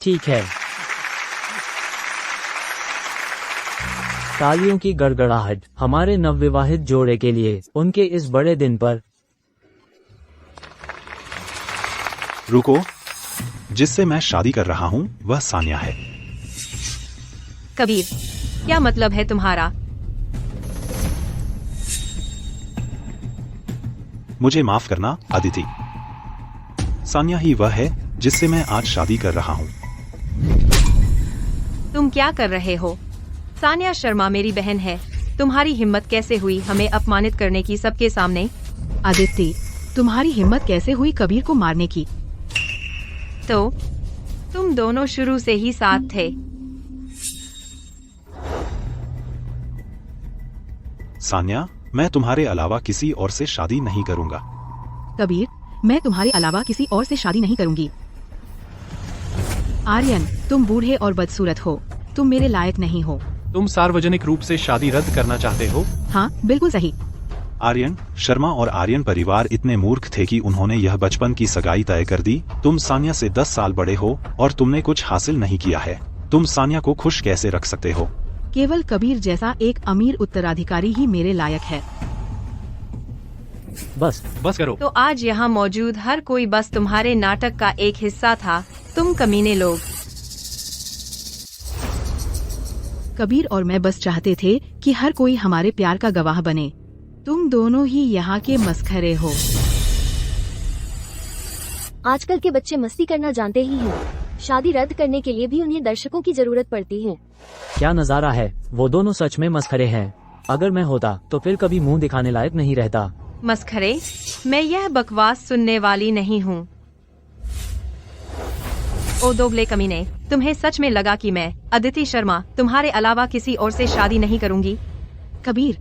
ठीक है। तालियों की गड़गड़ाहट हमारे नवविवाहित जोड़े के लिए उनके इस बड़े दिन पर। रुको, जिससे मैं शादी कर रहा हूँ वह सानिया है। कबीर, क्या मतलब है तुम्हारा? मुझे माफ करना अदिति, सानिया ही वह है जिससे मैं आज शादी कर रहा हूँ। तुम क्या कर रहे हो? सानिया शर्मा मेरी बहन है। तुम्हारी हिम्मत कैसे हुई हमें अपमानित करने की सबके सामने? आदित्य, तुम्हारी हिम्मत कैसे हुई कबीर को मारने की? तो तुम दोनों शुरू से ही साथ थे। सानिया, मैं तुम्हारे अलावा किसी और से शादी नहीं करूंगा। कबीर, मैं तुम्हारे अलावा किसी और से शादी नहीं करूंगी। आर्यन, तुम बूढ़े और बदसूरत हो, तुम मेरे लायक नहीं हो। तुम सार्वजनिक रूप से शादी रद्द करना चाहते हो? हाँ, बिल्कुल सही। आर्यन, शर्मा और आर्यन परिवार इतने मूर्ख थे कि उन्होंने यह बचपन की सगाई तय कर दी। तुम सानिया से 10 साल बड़े हो और तुमने कुछ हासिल नहीं किया है। तुम सानिया को खुश कैसे रख सकते हो? केवल कबीर जैसा एक अमीर उत्तराधिकारी ही मेरे लायक है। बस करो। तो आज यहाँ मौजूद हर कोई बस तुम्हारे नाटक का एक हिस्सा था। तुम कमीने लोग। कबीर और मैं बस चाहते थे कि हर कोई हमारे प्यार का गवाह बने। तुम दोनों ही यहाँ के मस्खरे हो। आजकल के बच्चे मस्ती करना जानते ही हैं। शादी रद्द करने के लिए भी उन्हें दर्शकों की जरूरत पड़ती है। क्या नजारा है, वो दोनों सच में मस्खरे हैं। अगर मैं होता तो फिर कभी मुंह दिखाने लायक नहीं रहता। मस्खरे? मैं यह बकवास सुनने वाली नहीं हूँ। ओ दोगले कमीने, तुम्हें सच में लगा कि मैं अदिति शर्मा तुम्हारे अलावा किसी और से शादी नहीं करूंगी? कबीर,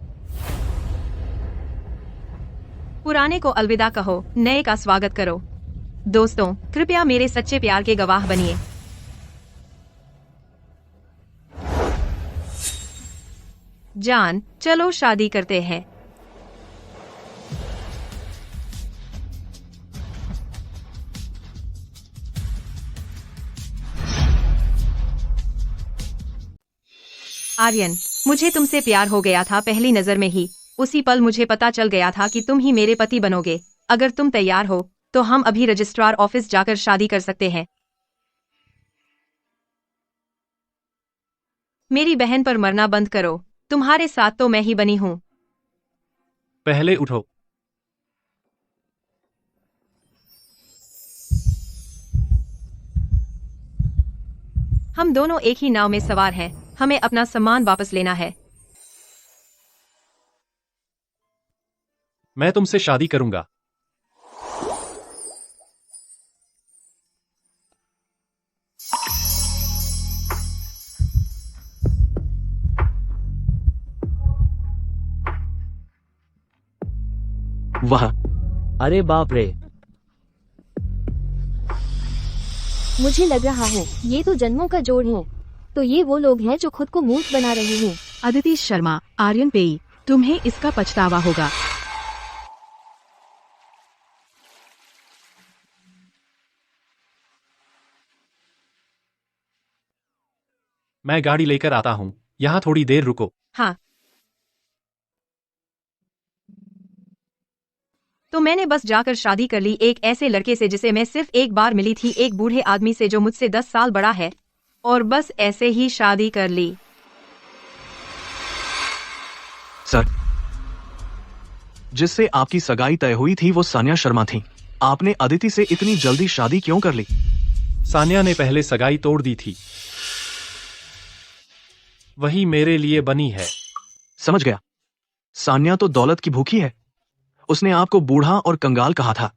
पुराने को अलविदा कहो, नए का स्वागत करो। दोस्तों, कृपया मेरे सच्चे प्यार के गवाह बनिए। जान, चलो शादी करते हैं। आर्यन, मुझे तुमसे प्यार हो गया था पहली नजर में ही। उसी पल मुझे पता चल गया था कि तुम ही मेरे पति बनोगे। अगर तुम तैयार हो तो हम अभी रजिस्ट्रार ऑफिस जाकर शादी कर सकते हैं। मेरी बहन पर मरना बंद करो। तुम्हारे साथ तो मैं ही बनी हूँ। पहले उठो। हम दोनों एक ही नाव में सवार हैं। हमें अपना सम्मान वापस लेना है। मैं तुमसे शादी करूंगा। वाह, अरे बाप रे। मुझे लग रहा है ये तो जन्मों का जोड़ है। तो ये वो लोग हैं जो खुद को मूर्ख बना रहे हैं। अदिति शर्मा, आर्यन पेई, तुम्हें इसका पछतावा होगा। मैं गाड़ी लेकर आता हूँ, यहाँ थोड़ी देर रुको। हाँ। तो मैंने बस जाकर शादी कर ली एक ऐसे लड़के से जिसे मैं सिर्फ एक बार मिली थी, एक बूढ़े आदमी से जो मुझसे 10 साल बड़ा है, और बस ऐसे ही शादी कर ली। सर, जिससे आपकी सगाई तय हुई थी वो सानिया शर्मा थी। आपने अदिति से इतनी जल्दी शादी क्यों कर ली? सानिया ने पहले सगाई तोड़ दी थी। वही मेरे लिए बनी है। समझ गया। सानिया तो दौलत की भूखी है। उसने आपको बूढ़ा और कंगाल कहा था,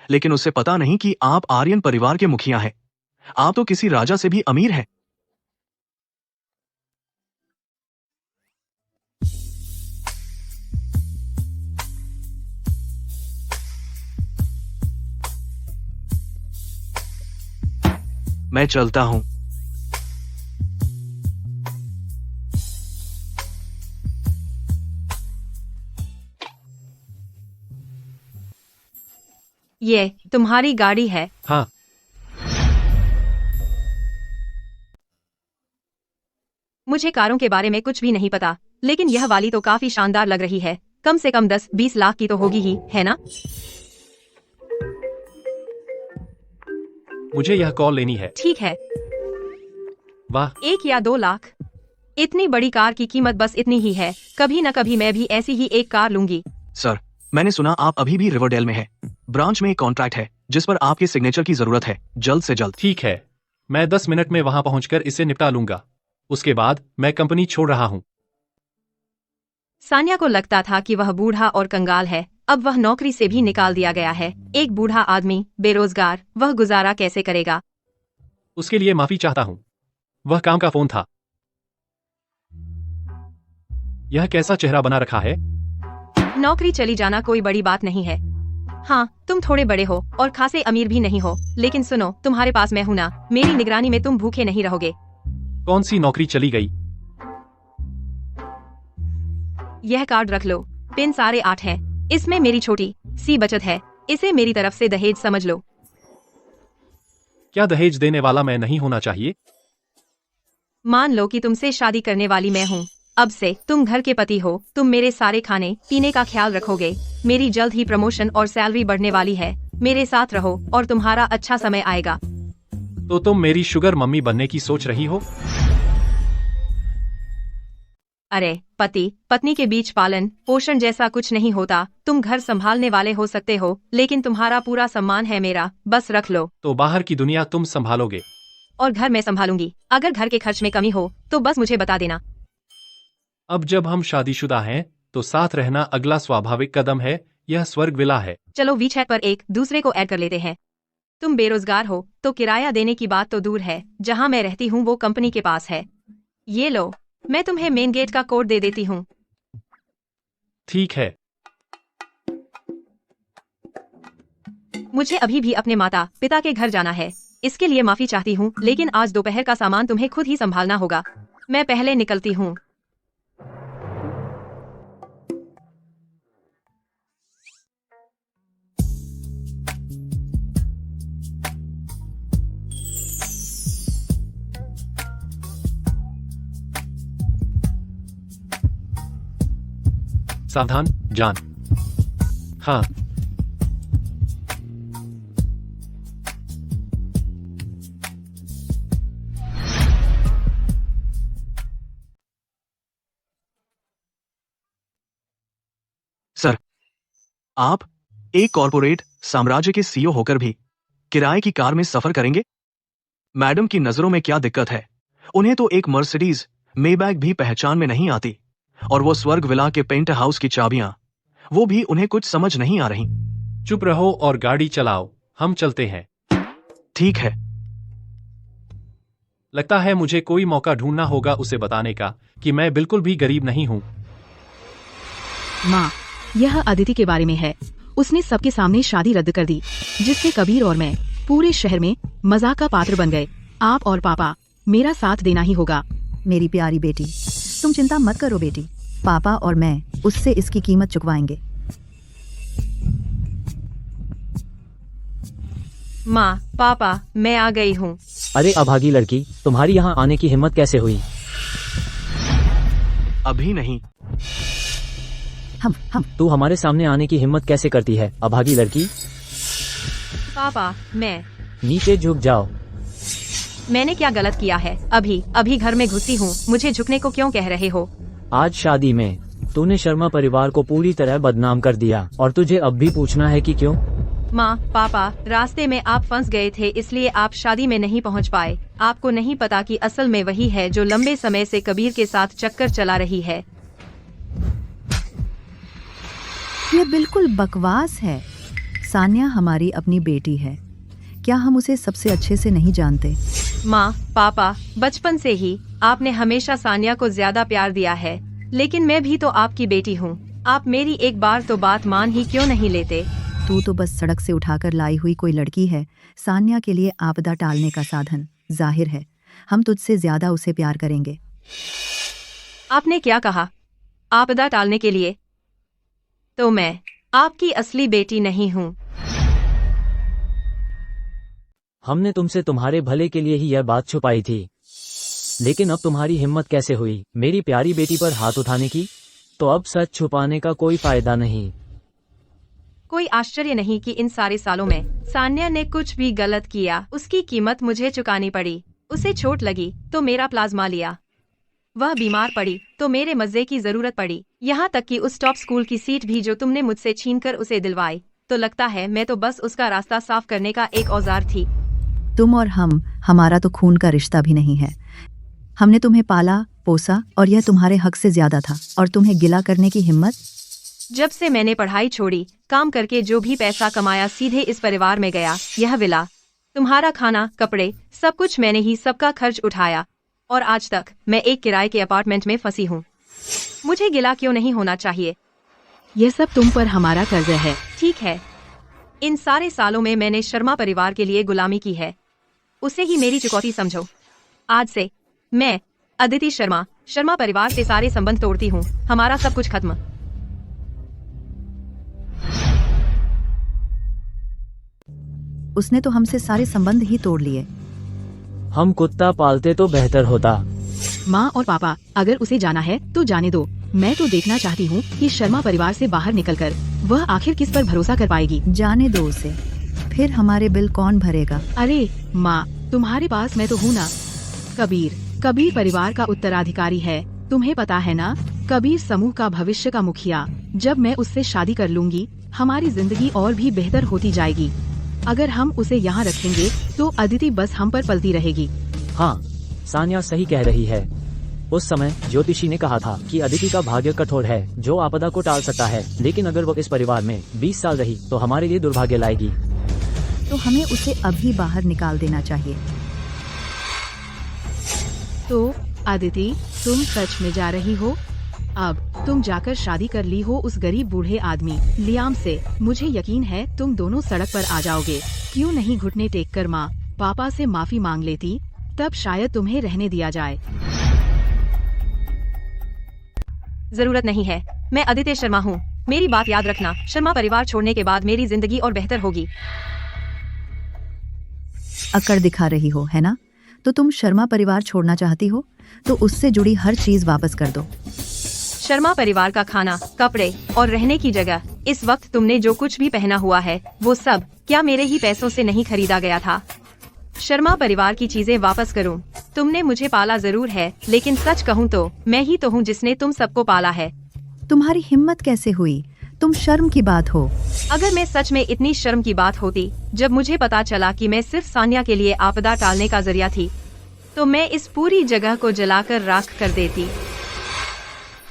लेकिन उसे पता नहीं कि आप आर्यन परिवार के मुखिया हैं। आप तो किसी राजा से भी अमीर हैं। मैं चलता हूं। ये तुम्हारी गाड़ी है? हाँ। मुझे कारों के बारे में कुछ भी नहीं पता, लेकिन यह वाली तो काफी शानदार लग रही है। कम से कम 10-20 लाख की तो होगी ही, है ना? मुझे यह कॉल लेनी है। ठीक है। वाह, 1 या 2 लाख। इतनी बड़ी कार की कीमत बस इतनी ही है। कभी न कभी मैं भी ऐसी ही एक कार लूंगी। सर, मैंने सुना आप अभी भी रिवरडेल में है। ब्रांच में एक कॉन्ट्रैक्ट है जिस पर आपके सिग्नेचर की जरूरत है, जल्द से जल्द। ठीक है, मैं 10 मिनट में वहां पहुंचकर इसे निपटा लूंगा। उसके बाद मैं कंपनी छोड़ रहा हूं। सान्या को लगता था कि वह बूढ़ा और कंगाल है। अब वह नौकरी से भी निकाल दिया गया है। एक बूढ़ा आदमी, बेरोजगार, वह गुजारा कैसे करेगा? उसके लिए माफी चाहता हूं। वह काम का फोन था। यह कैसा चेहरा बना रखा है? नौकरी चली जाना कोई बड़ी बात नहीं है। हाँ, तुम थोड़े बड़े हो और खासे अमीर भी नहीं हो, लेकिन सुनो, तुम्हारे पास मैं हूं ना। मेरी निगरानी में तुम भूखे नहीं रहोगे। कौन सी नौकरी चली गई? यह कार्ड रख लो। पिन सारे 8 है। इसमें मेरी छोटी सी बचत है। इसे मेरी तरफ से दहेज समझ लो। क्या दहेज देने वाला मैं नहीं होना चाहिए? मान लो कि तुमसे शादी करने वाली मैं हूँ। अब से तुम घर के पति हो। तुम मेरे सारे खाने पीने का ख्याल रखोगे। मेरी जल्द ही प्रमोशन और सैलरी बढ़ने वाली है। मेरे साथ रहो और तुम्हारा अच्छा समय आएगा। तो तुम मेरी शुगर मम्मी बनने की सोच रही हो? अरे, पति पत्नी के बीच पालन पोषण जैसा कुछ नहीं होता। तुम घर संभालने वाले हो सकते हो, लेकिन तुम्हारा पूरा सम्मान है मेरा। बस रख लो। तो बाहर की दुनिया तुम संभालोगे और घर मैं संभालूंगी। अगर घर के खर्च में कमी हो तो बस मुझे बता देना। अब जब हम शादीशुदा हैं तो साथ रहना अगला स्वाभाविक कदम है। यह स्वर्ग विला है। चलो वीचैट पर एक दूसरे को ऐड कर लेते हैं। तुम बेरोजगार हो तो किराया देने की बात तो दूर है। जहाँ मैं रहती हूँ वो कंपनी के पास है। ये लो, मैं तुम्हें मेन गेट का कोड दे देती हूँ। ठीक है। मुझे अभी भी अपने माता पिता के घर जाना है। इसके लिए माफी चाहती हूँ, लेकिन आज दोपहर का सामान तुम्हें खुद ही संभालना होगा। मैं पहले निकलती हूँ। सावधान जान। हाँ, सर, आप एक कॉरपोरेट साम्राज्य के सीईओ होकर भी किराए की कार में सफर करेंगे? मैडम की नजरों में क्या दिक्कत है? उन्हें तो एक मर्सिडीज मेबैग भी पहचान में नहीं आती, और वो स्वर्ग विला के पेंट हाउस की चाबियां, वो भी उन्हें कुछ समझ नहीं आ रही। चुप रहो और गाड़ी चलाओ। हम चलते हैं। ठीक है। लगता है मुझे कोई मौका ढूंढना होगा उसे बताने का कि मैं बिल्कुल भी गरीब नहीं हूँ। माँ, यह अदिति के बारे में है। उसने सबके सामने शादी रद्द कर दी, जिससे कबीर और मैं पूरे शहर में मजाक का पात्र बन गए। आप और पापा मेरा साथ देना ही होगा। मेरी प्यारी बेटी, तुम चिंता मत करो बेटी। पापा और मैं उससे इसकी कीमत चुकवाएंगे। माँ, पापा, मैं आ गई हूँ। अरे अभागी लड़की, तुम्हारी यहाँ आने की हिम्मत कैसे हुई? अभी नहीं। हम तू हमारे सामने आने की हिम्मत कैसे करती है, अभागी लड़की? पापा, मैं नीचे झुक जाओ। मैंने क्या गलत किया है? अभी घर में घुसी हूँ। मुझे झुकने को क्यों कह रहे हो? आज शादी में तूने शर्मा परिवार को पूरी तरह बदनाम कर दिया, और तुझे अब भी पूछना है कि क्यों? माँ, पापा, रास्ते में आप फंस गए थे, इसलिए आप शादी में नहीं पहुँच पाए। आपको नहीं पता कि असल में वही है जो लंबे समय से कबीर के साथ चक्कर चला रही है। ये बिल्कुल बकवास है। सान्या हमारी अपनी बेटी है। क्या हम उसे सबसे अच्छे से नहीं जानते? माँ, पापा, बचपन से ही आपने हमेशा सान्या को ज्यादा प्यार दिया है, लेकिन मैं भी तो आपकी बेटी हूँ। आप मेरी एक बार तो बात मान ही क्यों नहीं लेते? तू तो बस सड़क से उठाकर लाई हुई कोई लड़की है, सान्या के लिए आपदा टालने का साधन। जाहिर है हम तुझसे ज्यादा उसे प्यार करेंगे। आपने क्या कहा? आपदा टालने के लिए? तो मैं आपकी असली बेटी नहीं हूँ। हमने तुमसे तुम्हारे भले के लिए ही यह बात छुपाई थी। लेकिन अब तुम्हारी हिम्मत कैसे हुई मेरी प्यारी बेटी पर हाथ उठाने की? तो अब सच छुपाने का कोई फायदा नहीं। कोई आश्चर्य नहीं कि इन सारे सालों में सान्या ने कुछ भी गलत किया, उसकी कीमत मुझे चुकानी पड़ी। उसे चोट लगी तो मेरा प्लाज्मा लिया, वह बीमार पड़ी तो मेरे मजे की जरूरत पड़ी, यहाँ तक कि उस टॉप स्कूल की सीट भी जो तुमने मुझसे छीनकर उसे दिलवाई। तो लगता है मैं तो बस उसका रास्ता साफ करने का एक औजार थी। तुम और हम, हमारा तो खून का रिश्ता भी नहीं है। हमने तुम्हें पाला पोसा और यह तुम्हारे हक से ज्यादा था, और तुम्हें गिला करने की हिम्मत? जब से मैंने पढ़ाई छोड़ी, काम करके जो भी पैसा कमाया सीधे इस परिवार में गया। यह विला, तुम्हारा खाना, कपड़े, सब कुछ मैंने ही सबका खर्च उठाया, और आज तक मैं एक किराए के अपार्टमेंट में फंसी हूँ। मुझे गिला क्यों नहीं होना चाहिए? यह सब तुम पर हमारा कर्ज है। ठीक है, इन सारे सालों में मैंने शर्मा परिवार के लिए गुलामी की है, उसे ही मेरी चुकौती समझो। आज से मैं अदिति शर्मा परिवार से सारे संबंध तोड़ती हूँ। हमारा सब कुछ खत्म। उसने तो हमसे सारे संबंध ही तोड़ लिए। हम कुत्ता पालते तो बेहतर होता। माँ और पापा, अगर उसे जाना है तो जाने दो। मैं तो देखना चाहती हूँ कि शर्मा परिवार से बाहर निकलकर वह आखिर किस पर भरोसा कर पाएगी। जाने दो उसे, फिर हमारे बिल कौन भरेगा? अरे माँ, तुम्हारे पास मैं तो हूँ ना। कबीर परिवार का उत्तराधिकारी है, तुम्हें पता है ना। कबीर समूह का भविष्य का मुखिया। जब मैं उससे शादी कर लूंगी, हमारी जिंदगी और भी बेहतर होती जाएगी। अगर हम उसे यहाँ रखेंगे तो अदिति बस हम पर पलती रहेगी। हाँ, सान्या सही कह रही है। उस समय ज्योतिषी ने कहा था कि अदिति का भाग्य कठोर है, जो आपदा को टाल सकता है, लेकिन अगर वो इस परिवार में 20 साल रही तो हमारे लिए दुर्भाग्य लाएगी। तो हमें उसे अभी बाहर निकाल देना चाहिए। तो अदिति, तुम सच में जा रही हो? अब तुम जाकर शादी कर ली हो उस गरीब बूढ़े आदमी लियाम से। मुझे यकीन है तुम दोनों सड़क पर आ जाओगे। क्यों नहीं घुटने टेक कर माँ पापा से माफी मांग लेती, तब शायद तुम्हें रहने दिया जाए। जरूरत नहीं है, मैं आदित्य शर्मा हूँ। मेरी बात याद रखना, शर्मा परिवार छोड़ने के बाद मेरी जिंदगी और बेहतर होगी। अकड़ दिखा रही हो, है ना? तो तुम शर्मा परिवार छोड़ना चाहती हो, तो उससे जुड़ी हर चीज वापस कर दो। शर्मा परिवार का खाना, कपड़े और रहने की जगह, इस वक्त तुमने जो कुछ भी पहना हुआ है वो सब क्या मेरे ही पैसों से नहीं खरीदा गया था? शर्मा परिवार की चीजें वापस करूं। तुमने मुझे पाला जरूर है, लेकिन सच कहूं तो मैं ही तो हूं जिसने तुम सबको पाला है। तुम्हारी हिम्मत कैसे हुई? तुम शर्म की बात हो। अगर मैं सच में इतनी शर्म की बात होती, जब मुझे पता चला कि मैं सिर्फ सान्या के लिए आपदा टालने का जरिया थी, तो मैं इस पूरी जगह को जलाकर राख कर देती।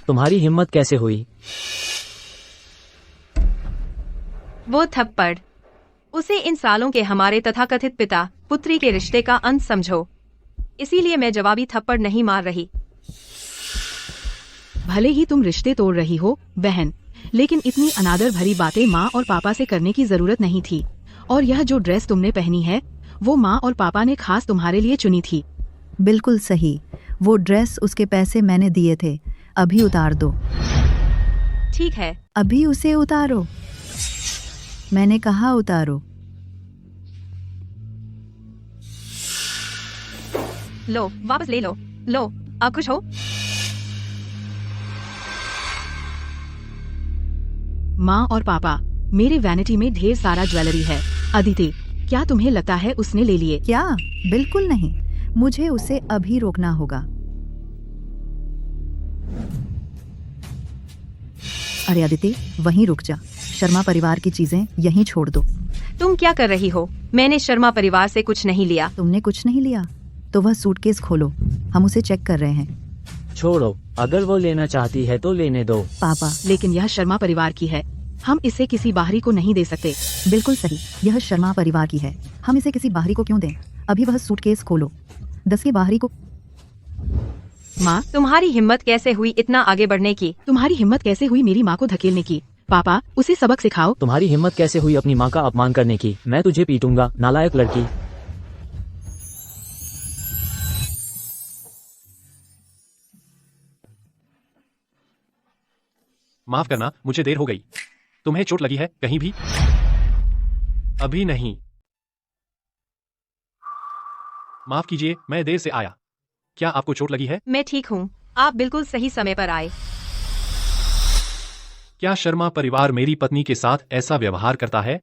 तुम्हारी हिम्मत कैसे हुई? वो थप्पड़, उसे इन सालों के हमारे तथाकथित पिता पुत्री के रिश्ते का अंत समझो। इसीलिए मैं जवाबी थप्पड़ नहीं मार रही। भले ही तुम रिश्ते तोड़ रही हो बहन, लेकिन इतनी अनादर भरी बातें माँ और पापा से करने की जरूरत नहीं थी। और यह जो ड्रेस तुमने पहनी है, वो माँ और पापा ने खास तुम्हारे लिए चुनी थी। बिल्कुल सही। वो ड्रेस, उसके पैसे मैंने दिए थे। अभी उतार दो। ठीक है, अभी उसे उतारो। मैंने कहा उतारो। लो, वापस ले लो। लो, आप खुश हो? माँ और पापा, मेरे वैनिटी में ढेर सारा ज्वेलरी है। अदिति, क्या तुम्हें लगता है उसने ले लिए? क्या? बिल्कुल नहीं। मुझे उसे अभी रोकना होगा। अरे अदिति, वहीं रुक जा। शर्मा परिवार की चीजें यहीं छोड़ दो। तुम क्या कर रही हो? मैंने शर्मा परिवार से कुछ नहीं लिया। तुमने कुछ नहीं लिया? तो वह सूटकेस खोलो, हम उसे चेक कर रहे हैं। छोड़ो, अगर वो लेना चाहती है तो लेने दो। पापा, लेकिन यह शर्मा परिवार की है, हम इसे किसी बाहरी को नहीं दे सकते। बिल्कुल सही, यह शर्मा परिवार की है, हम इसे किसी बाहरी को क्यों दें? अभी वह सूटकेस खोलो। 10 के बाहरी को। माँ, तुम्हारी हिम्मत कैसे हुई इतना आगे बढ़ने की? तुम्हारी हिम्मत कैसे हुई मेरी माँ को धकेलने की? पापा, उसे सबक सिखाओ। तुम्हारी हिम्मत कैसे हुई अपनी माँ का अपमान करने की? मैं तुझे पीटूंगा, नालायक लड़की। माफ करना, मुझे देर हो गई। तुम्हें चोट लगी है कहीं भी? अभी नहीं। माफ कीजिए, मैं देर से आया। क्या आपको चोट लगी है? मैं ठीक हूँ। आप बिल्कुल सही समय पर आए। क्या शर्मा परिवार मेरी पत्नी के साथ ऐसा व्यवहार करता है?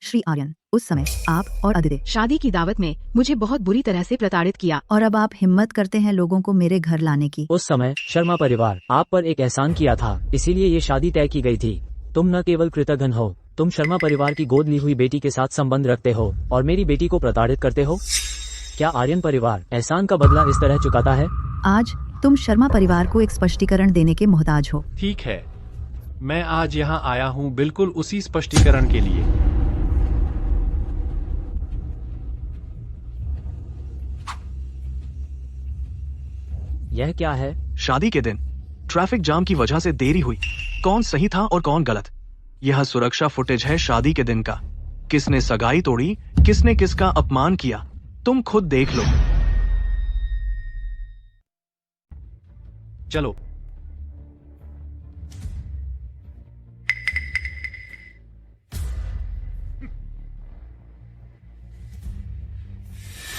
श्री आर्यन, उस समय आप और अदिति शादी की दावत में मुझे बहुत बुरी तरह से प्रताड़ित किया। और अब आप हिम्मत करते हैं लोगों को मेरे घर लाने की। उस समय शर्मा परिवार आप पर एक एहसान किया था, इसीलिए ये शादी तय की गई थी। तुम न केवल कृतघ्न हो, तुम शर्मा परिवार की गोद ली हुई बेटी के साथ संबंध रखते हो और मेरी बेटी को प्रताड़ित करते हो। क्या आर्यन परिवार एहसान का बदला इस तरह चुकाता है? आज तुम शर्मा परिवार को एक स्पष्टीकरण देने के मोहताज हो। ठीक है, मैं आज यहाँ आया हूँ बिल्कुल उसी स्पष्टीकरण के लिए। यह क्या है? शादी के दिन ट्रैफिक जाम की वजह से देरी हुई। कौन सही था और कौन गलत? यह सुरक्षा फुटेज है शादी के दिन का। किसने सगाई तोड़ी, किसने किसका अपमान किया, तुम खुद देख लो। चलो।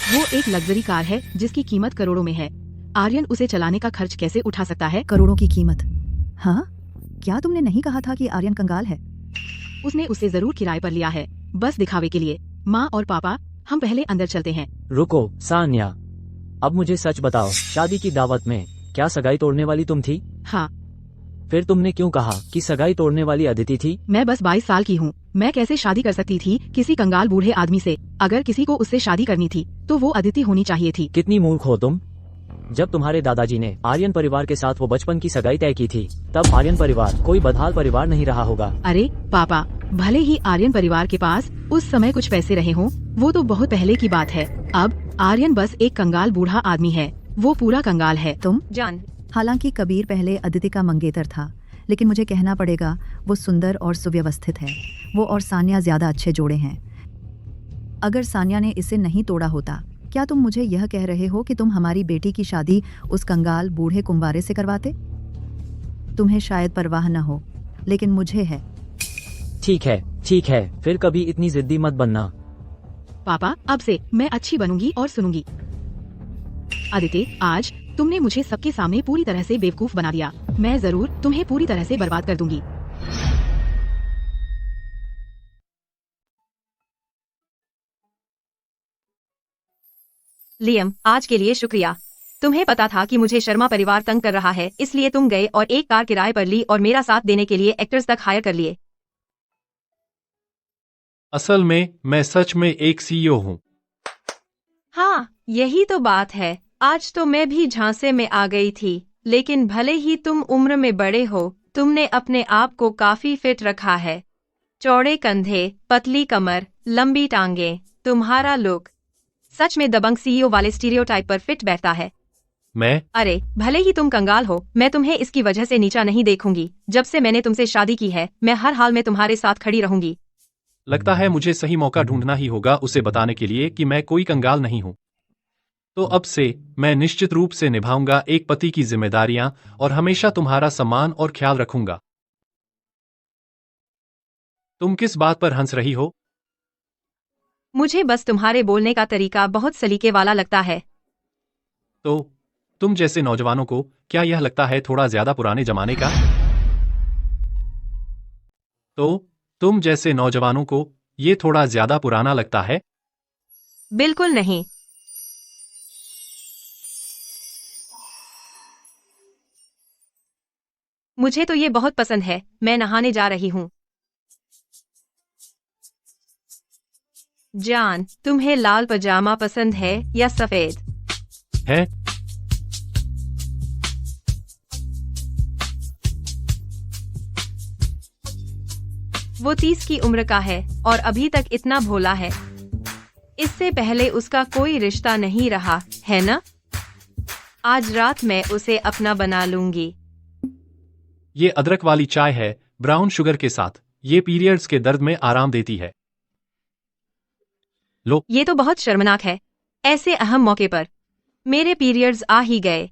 वो एक लग्जरी कार है जिसकी कीमत करोड़ों में है। आर्यन उसे चलाने का खर्च कैसे उठा सकता है? करोड़ों की कीमत? हाँ, क्या तुमने नहीं कहा था कि आर्यन कंगाल है? उसने उसे जरूर किराए पर लिया है, बस दिखावे के लिए। माँ और पापा, हम पहले अंदर चलते हैं। रुको सान्या, अब मुझे सच बताओ, शादी की दावत में क्या सगाई तोड़ने वाली तुम थी? हाँ, फिर तुमने क्यों कहा कि सगाई तोड़ने वाली अदिति थी? मैं बस 22 साल की हूँ। मैं कैसे शादी कर सकती थी किसी कंगाल बूढ़े आदमी से? अगर किसी को उससे शादी करनी थी तो वो अदिति होनी चाहिए थी। कितनी मूर्ख हो तुम। जब तुम्हारे दादाजी ने आर्यन परिवार के साथ वो बचपन की सगाई तय की थी, तब आर्यन परिवार कोई बदहाल परिवार नहीं रहा होगा। अरे पापा, भले ही आर्यन परिवार के पास उस समय कुछ पैसे रहे हों, वो तो बहुत पहले की बात है। अब आर्यन बस एक कंगाल बूढ़ा आदमी है, वो पूरा कंगाल है। तुम? जान, हालांकि कबीर पहले अदिति का मंगेतर था, लेकिन मुझे कहना पड़ेगा वो सुंदर और सुव्यवस्थित है। वो और सान्या ज्यादा अच्छे जोड़े हैं। अगर सान्या ने इसे नहीं तोड़ा होता, क्या तुम मुझे यह कह रहे हो कि तुम हमारी बेटी की शादी उस कंगाल बूढ़े कुंवारे से करवाते? तुम्हें शायद परवाह न हो, लेकिन मुझे है। ठीक है, फिर कभी इतनी जिद्दी मत बनना। पापा, अब से मैं अच्छी बनूंगी और सुनूंगी। आदित्य, आज तुमने मुझे सबके सामने पूरी तरह से बेवकूफ बना दिया। मैं जरूर तुम्हें पूरी तरह से बर्बाद कर दूंगी। लियम, आज के लिए शुक्रिया। तुम्हें पता था कि मुझे शर्मा परिवार तंग कर रहा है, इसलिए तुम गए और एक कार किराए पर ली और मेरा साथ देने के लिए एक्टर्स तक हायर कर लिए। असल में मैं सच में एक सीईओ हूँ। हाँ, यही तो बात है। आज तो मैं भी झांसे में आ गई थी, लेकिन भले ही तुम उम्र में बड़े हो, तुमने अपने आप को काफी फिट रखा है। चौड़े कंधे, पतली कमर, लंबी टांगे, तुम्हारा लुक सच में दबंग सीईओ वाले स्टीरियोटाइप पर फिट बैठता है। अरे, भले ही तुम कंगाल हो, मैं तुम्हें इसकी वजह से नीचा नहीं देखूंगी। जब से मैंने तुमसे शादी की है, मैं हर हाल में तुम्हारे साथ खड़ी रहूंगी। लगता है मुझे सही मौका ढूंढना ही होगा उसे बताने के लिए कि मैं कोई कंगाल नहीं हूँ। तो अब से मैं निश्चित रूप से निभाऊंगा एक पति की जिम्मेदारियां और हमेशा तुम्हारा सम्मान और ख्याल रखूंगा। तुम किस बात पर हंस रही हो? मुझे बस तुम्हारे बोलने का तरीका बहुत सलीके वाला लगता है। तो तुम जैसे नौजवानों को क्या यह लगता है थोड़ा ज्यादा पुराने जमाने का? तो तुम जैसे नौजवानों को ये थोड़ा ज्यादा पुराना लगता है? बिल्कुल नहीं। मुझे तो ये बहुत पसंद है। मैं नहाने जा रही हूँ। जान, तुम्हें लाल पजामा पसंद है या सफेद? है? वो 30 की उम्र का है और अभी तक इतना भोला है। इससे पहले उसका कोई रिश्ता नहीं रहा, है ना? आज रात मैं उसे अपना बना लूंगी। ये अदरक वाली चाय है, ब्राउन शुगर के साथ। ये पीरियड्स के दर्द में आराम देती है। लो। ये तो बहुत शर्मनाक है। ऐसे अहम मौके पर मेरे पीरियड्स आ ही गए।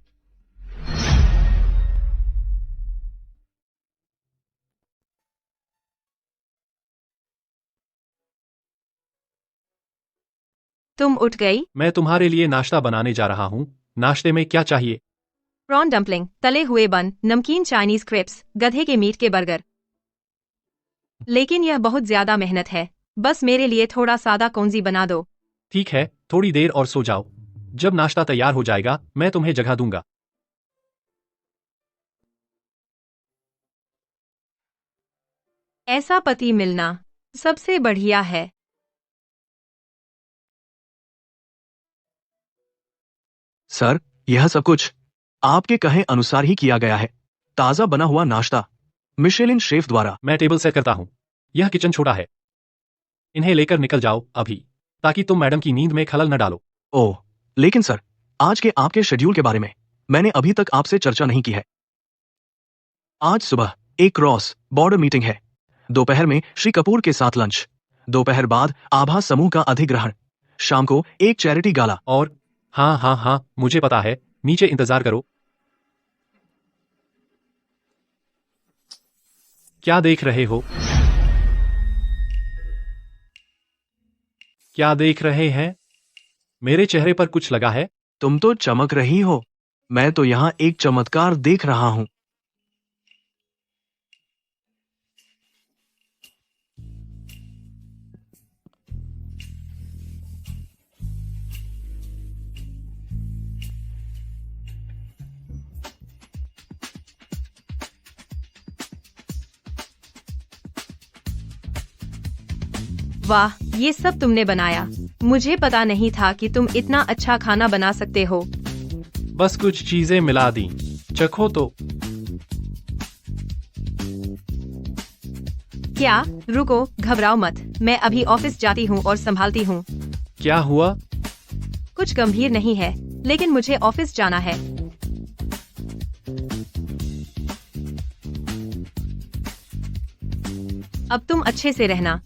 तुम उठ गई? मैं तुम्हारे लिए नाश्ता बनाने जा रहा हूँ। नाश्ते में क्या चाहिए? प्रॉन डम्पलिंग, तले हुए बन, नमकीन चाइनीज क्रेप्स, गधे के मीट के बर्गर। लेकिन यह बहुत ज्यादा मेहनत है, बस मेरे लिए थोड़ा सादा कौंजी बना दो। ठीक है, थोड़ी देर और सो जाओ। जब नाश्ता तैयार हो जाएगा मैं तुम्हें जगा दूंगा। ऐसा पति मिलना सबसे बढ़िया है। सर, यह सब कुछ आपके कहे अनुसार ही किया गया है। ताजा बना हुआ नाश्ता मिशेलिन शेफ द्वारा। मैं टेबल सेट करता हूँ। यह किचन छोटा है। इन्हें लेकर निकल जाओ अभी, ताकि तुम मैडम की नींद में खलल न डालो। ओह, लेकिन सर, आज के आपके शेड्यूल के बारे में मैंने अभी तक आपसे चर्चा नहीं की है। आज सुबह एक क्रॉस बॉर्डर मीटिंग है। दोपहर में श्री कपूर के साथ लंच। दोपहर बाद आभास समूह का अधिग्रहण। शाम को एक चैरिटी गाला। और हाँ, मुझे पता है। नीचे इंतजार करो। क्या देख रहे हो? क्या देख रहे हैं? मेरे चेहरे पर कुछ लगा है? तुम तो चमक रही हो। मैं तो यहाँ एक चमत्कार देख रहा हूँ। वाह, ये सब तुमने बनाया। मुझे पता नहीं था कि तुम इतना अच्छा खाना बना सकते हो। बस कुछ चीजें मिला दी। चखो तो। क्या? रुको, घबराओ मत। मैं अभी ऑफिस जाती हूँ और संभालती हूँ। क्या हुआ? कुछ गंभीर नहीं है, लेकिन मुझे ऑफिस जाना है। अब तुम अच्छे से रहना।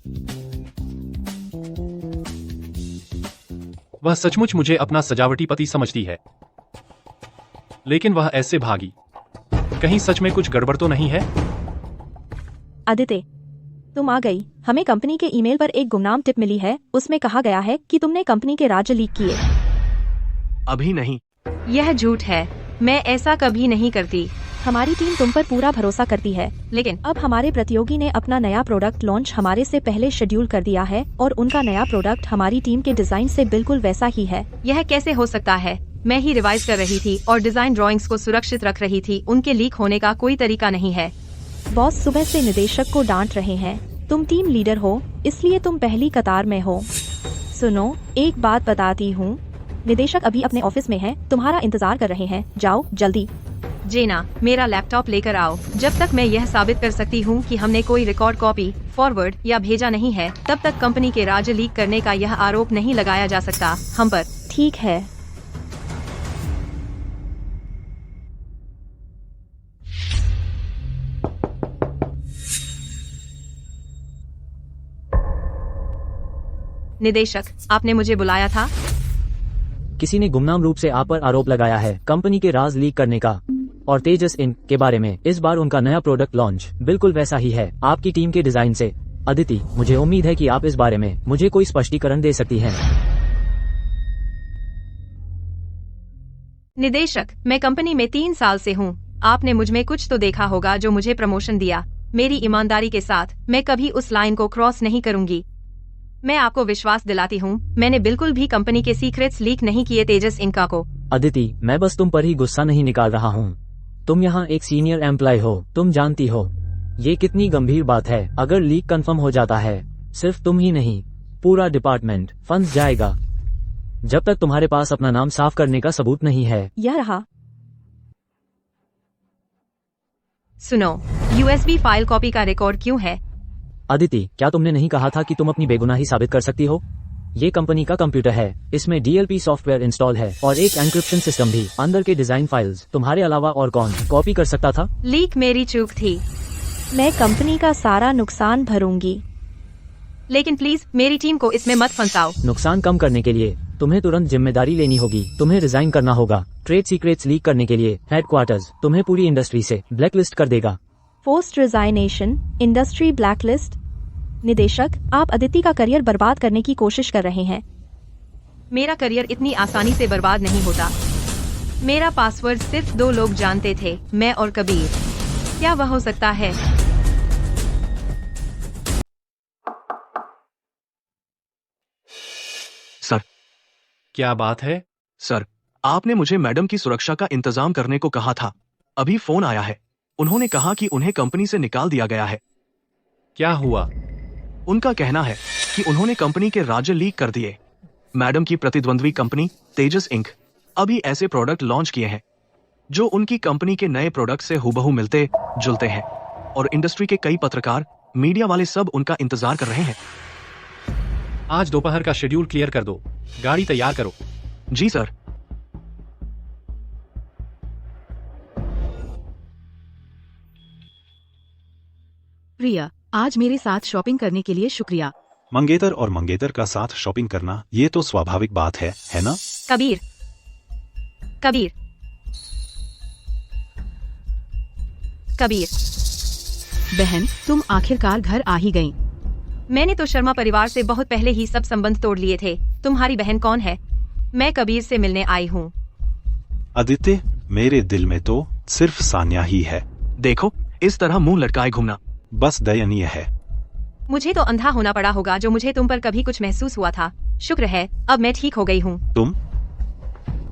वह सचमुच मुझे अपना सजावटी पति समझती है, लेकिन वह ऐसे भागी। कहीं सच में कुछ गड़बड़ तो नहीं है? आदित्य, तुम आ गई। हमें कंपनी के ईमेल पर एक गुमनाम टिप मिली है। उसमें कहा गया है कि तुमने कंपनी के राज्य लीक किए। अभी नहीं। यह झूठ है। मैं ऐसा कभी नहीं करती। हमारी टीम तुम पर पूरा भरोसा करती है, लेकिन अब हमारे प्रतियोगी ने अपना नया प्रोडक्ट लॉन्च हमारे से पहले शेड्यूल कर दिया है और उनका नया प्रोडक्ट हमारी टीम के डिजाइन से बिल्कुल वैसा ही है। यह कैसे हो सकता है? मैं ही रिवाइज कर रही थी और डिजाइन ड्राइंग्स को सुरक्षित रख रही थी। उनके लीक होने का कोई तरीका नहीं है। बॉस सुबह से निदेशक को डांट रहे हैं। तुम टीम लीडर हो, इसलिए तुम पहली कतार में हो। सुनो, एक बात बताती हूँ। निदेशक अभी अपने ऑफिस में हैं, तुम्हारा इंतजार कर रहे हैं। जाओ जल्दी। जेना, मेरा लैपटॉप लेकर आओ। जब तक मैं यह साबित कर सकती हूँ कि हमने कोई रिकॉर्ड कॉपी, फॉरवर्ड या भेजा नहीं है, तब तक कंपनी के राज्य लीक करने का यह आरोप नहीं लगाया जा सकता हम पर। ठीक है। निदेशक, आपने मुझे बुलाया था? किसी ने गुमनाम रूप से आप पर आरोप लगाया है कंपनी के राज लीक करने का और तेजस इंक के बारे में। इस बार उनका नया प्रोडक्ट लॉन्च बिल्कुल वैसा ही है, आपकी टीम के डिजाइन से। अदिति, मुझे उम्मीद है कि आप इस बारे में मुझे कोई स्पष्टीकरण दे सकती हैं। निदेशक, मैं कंपनी में 3 साल से हूँ। आपने मुझ में कुछ तो देखा होगा जो मुझे प्रमोशन दिया। मेरी ईमानदारी के साथ मैं कभी उस लाइन को क्रॉस नहीं करूंगी। मैं आपको विश्वास दिलाती हूँ, मैंने बिल्कुल भी कंपनी के सीक्रेट्स लीक नहीं किए तेजस इनका को। अदिति, मैं बस तुम पर ही गुस्सा नहीं निकाल रहा हूँ। तुम यहाँ एक सीनियर एम्प्लॉय हो, तुम जानती हो ये कितनी गंभीर बात है। अगर लीक कंफर्म हो जाता है, सिर्फ तुम ही नहीं, पूरा डिपार्टमेंट फंस जाएगा, जब तक तुम्हारे पास अपना नाम साफ करने का सबूत नहीं है। यह रहा। सुनो, USB फाइल कॉपी का रिकॉर्ड क्यों है? अदिति, क्या तुमने नहीं कहा था कि तुम अपनी बेगुनाही साबित कर सकती हो? ये कंपनी का कंप्यूटर है, इसमें DLP सॉफ्टवेयर इंस्टॉल है और एक एन्क्रिप्शन सिस्टम भी। अंदर के डिजाइन फाइल्स तुम्हारे अलावा और कौन कॉपी कर सकता था? लीक मेरी चूक थी। मैं कंपनी का सारा नुकसान भरूंगी। लेकिन प्लीज मेरी टीम को इसमें मत फंसाओ। नुकसान कम करने के लिए तुम्हें तुरंत जिम्मेदारी लेनी होगी। तुम्हें रिजाइन करना होगा। ट्रेड सीक्रेट्स लीक करने के लिए हेडक्वार्टर्स तुम्हें पूरी इंडस्ट्री से ब्लैकलिस्ट कर देगा। Post resignation, industry blacklist. निदेशक, आप अदिति का करियर बर्बाद करने की कोशिश कर रहे हैं। मेरा करियर इतनी आसानी से बर्बाद नहीं होता। मेरा पासवर्ड सिर्फ 2 लोग जानते थे, मैं और कबीर। क्या वह हो सकता है? सर, क्या बात है? सर, आपने मुझे मैडम की सुरक्षा का इंतजाम करने को कहा था। अभी फोन आया है। उन्होंने कहा कि उन्हें कंपनी से निकाल दिया गया है। क्या हुआ? उनका कहना है कि उन्होंने कंपनी के राज्य लीक कर दिए। मैडम की प्रतिद्वंद्वी कंपनी तेजस इंक अभी ऐसे प्रोडक्ट लॉन्च किए हैं जो उनकी कंपनी के नए प्रोडक्ट से हुबहू मिलते जुलते हैं, और इंडस्ट्री के कई पत्रकार, मीडिया वाले सब उनका इंतजार कर रहे हैं। आज दोपहर का शेड्यूल क्लियर कर दो। गाड़ी तैयार करो। जी सर। प्रिया, आज मेरे साथ शॉपिंग करने के लिए शुक्रिया। मंगेतर और मंगेतर का साथ शॉपिंग करना ये तो स्वाभाविक बात है ना? कबीर, कबीर, कबीर, बहन, तुम आखिरकार घर आ ही गईं। मैंने तो शर्मा परिवार से बहुत पहले ही सब संबंध तोड़ लिए थे। तुम्हारी बहन कौन है? मैं कबीर से मिलने आई हूँ। आदित्य, मेरे दिल में तो सिर्फ सान्या ही है। देखो, इस तरह मुंह लटकाए घूमना बस दयनीय है। मुझे तो अंधा होना पड़ा होगा जो मुझे तुम पर कभी कुछ महसूस हुआ था। शुक्र है अब मैं ठीक हो गई हूँ। तुम?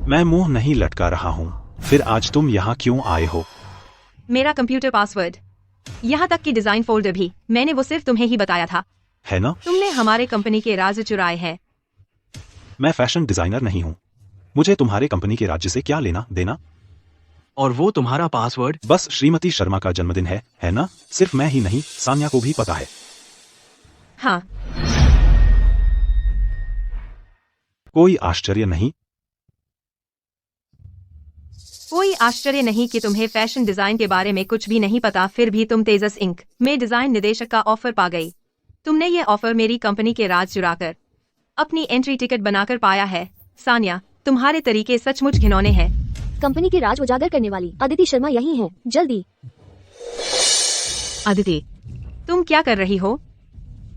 मैं मुंह नहीं लटका रहा हूँ। फिर आज तुम यहाँ क्यों आए हो? मेरा कंप्यूटर पासवर्ड, यहाँ तक कि डिजाइन फोल्डर भी, मैंने वो सिर्फ तुम्हें ही बताया था। है ना? तुमने हमारे कंपनी के राज चुराए हैं। मैं फैशन डिजाइनर नहीं हूँ। मुझे तुम्हारे कंपनी के राज्य से क्या लेना देना? और वो तुम्हारा पासवर्ड? बस श्रीमती शर्मा का जन्मदिन है ना? सिर्फ मैं ही नहीं, सान्या को भी पता है। हाँ। कोई आश्चर्य नहीं। कोई आश्चर्य नहीं कि तुम्हें फैशन डिजाइन के बारे में कुछ भी नहीं पता, फिर भी तुम तेजस इंक में डिजाइन निदेशक का ऑफर पा गई। तुमने ये ऑफर मेरी कंपनी के राज चुराकर अपनी एंट्री टिकट बनाकर पाया है। सान्या, तुम्हारे तरीके सचमुच घिनौने हैं। कंपनी के राज उजागर करने वाली अदिति शर्मा यही है, जल्दी। अदिति, तुम क्या कर रही हो?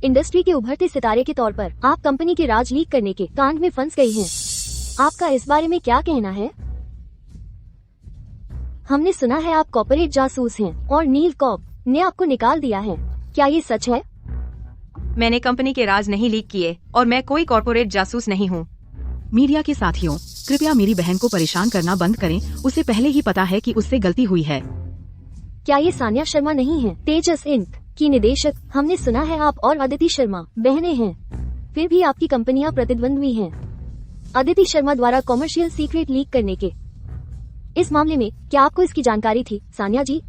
इंडस्ट्री के उभरते सितारे के तौर पर आप कंपनी के राज लीक करने के कांड में फंस गई हैं। आपका इस बारे में क्या कहना है? हमने सुना है आप कॉर्पोरेट जासूस हैं और नील कॉप ने आपको निकाल दिया है। क्या ये सच है? मैंने कंपनी के राज नहीं लीक किए और मैं कोई कॉर्पोरेट जासूस नहीं हूँ। मीडिया के साथियों, कृपया मेरी बहन को परेशान करना बंद करें। उसे पहले ही पता है कि उससे गलती हुई है। क्या ये सान्या शर्मा नहीं है, तेजस इंक की निदेशक? हमने सुना है आप और अदिति शर्मा बहनें हैं, फिर भी आपकी कंपनियां प्रतिद्वंद्वी हैं। अदिति शर्मा द्वारा कॉमर्शियल सीक्रेट लीक करने के इस मामले में क्या आपको इसकी जानकारी थी, सान्या जी?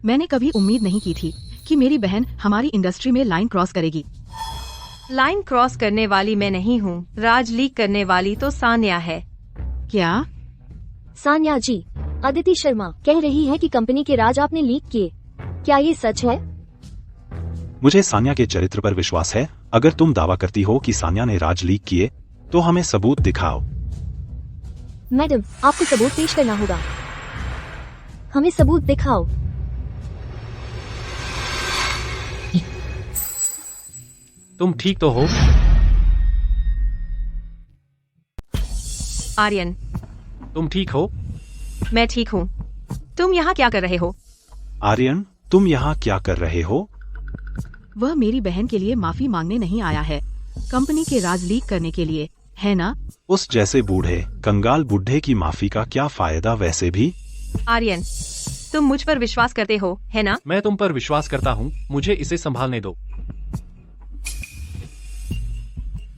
मैंने कभी उम्मीद नहीं की थी कि मेरी बहन हमारी इंडस्ट्री में लाइन क्रॉस करेगी। लाइन क्रॉस करने वाली मैं नहीं हूँ, राज लीक करने वाली तो सान्या है। क्या? सान्या जी, अदिति शर्मा कह रही है कि कंपनी के राज आपने लीक किए। क्या ये सच है? मुझे सान्या के चरित्र पर विश्वास है। अगर तुम दावा करती हो कि सान्या ने राज लीक किए तो हमें सबूत दिखाओ। मैडम, आपको सबूत पेश करना होगा। हमें सबूत दिखाओ। तुम ठीक तो हो? आर्यन, तुम ठीक हो? मैं ठीक हूँ। तुम यहाँ क्या कर रहे हो? आर्यन, तुम यहाँ क्या कर रहे हो? वह मेरी बहन के लिए माफी मांगने नहीं आया है, कंपनी के राज लीक करने के लिए, है ना? उस जैसे बूढ़े कंगाल बुढ़े की माफी का क्या फायदा वैसे भी? आर्यन, तुम मुझ पर विश्वास करते हो, है ना? मैं तुम पर विश्वास करता हूँ। मुझे इसे संभालने दो।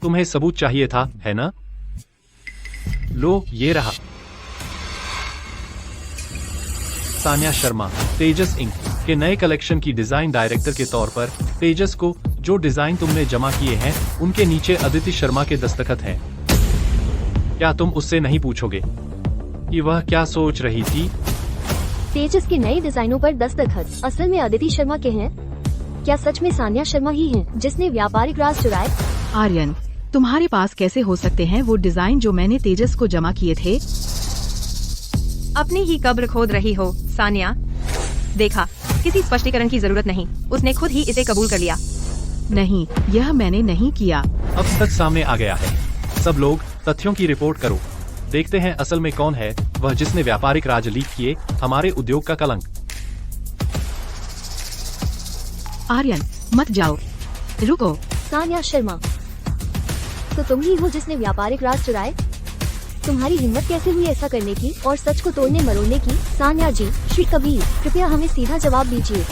तुम्हें सबूत चाहिए था, है ना? लो, ये रहा। सान्या शर्मा, तेजस इंक के नए कलेक्शन की डिजाइन डायरेक्टर के तौर पर तेजस को जो डिजाइन तुमने जमा किए हैं उनके नीचे अदिति शर्मा के दस्तखत हैं। क्या तुम उससे नहीं पूछोगे कि वह क्या सोच रही थी? तेजस के नए डिजाइनों पर दस्तखत असल में अदिति शर्मा के हैं? क्या सच में सान्या शर्मा ही हैं जिसने व्यापारिक राज चुराए? आर्यन, तुम्हारे पास कैसे हो सकते हैं वो डिजाइन जो मैंने तेजस को जमा किए थे? अपनी ही कब्र खोद रही हो, सान्या। देखा, किसी स्पष्टीकरण की जरूरत नहीं, उसने खुद ही इसे कबूल कर लिया। नहीं, यह मैंने नहीं किया। अब सच सामने आ गया है। सब लोग तथ्यों की रिपोर्ट करो। देखते हैं असल में कौन है वह जिसने व्यापारिक राज लीक किए, हमारे उद्योग का कलंक। आर्यन, मत जाओ, रुको। सान्या शर्मा, तो तुम ही हो जिसने व्यापारिक राज चुराए? तुम्हारी हिम्मत कैसे हुई ऐसा करने की और सच को तोड़ने मरोड़ने की? सान्या जी, श्री कबीर, कृपया हमें सीधा जवाब दीजिए।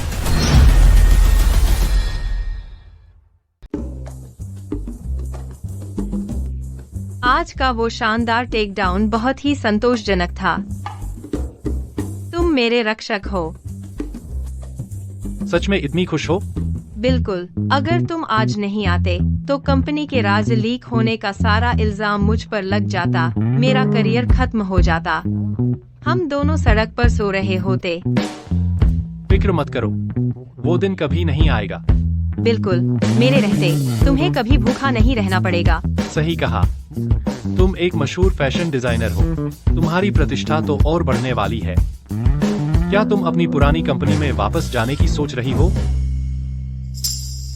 आज का वो शानदार टेक डाउन बहुत ही संतोषजनक था। तुम मेरे रक्षक हो। सच में इतनी खुश हो? बिल्कुल। अगर तुम आज नहीं आते तो कंपनी के राज लीक होने का सारा इल्जाम मुझ पर लग जाता, मेरा करियर खत्म हो जाता, हम दोनों सड़क पर सो रहे होते। फिक्र मत करो, वो दिन कभी नहीं आएगा। बिल्कुल, मेरे रहते तुम्हें कभी भूखा नहीं रहना पड़ेगा। सही कहा। तुम एक मशहूर फैशन डिजाइनर हो, तुम्हारी प्रतिष्ठा तो और बढ़ने वाली है। क्या तुम अपनी पुरानी कंपनी में वापस जाने की सोच रही हो?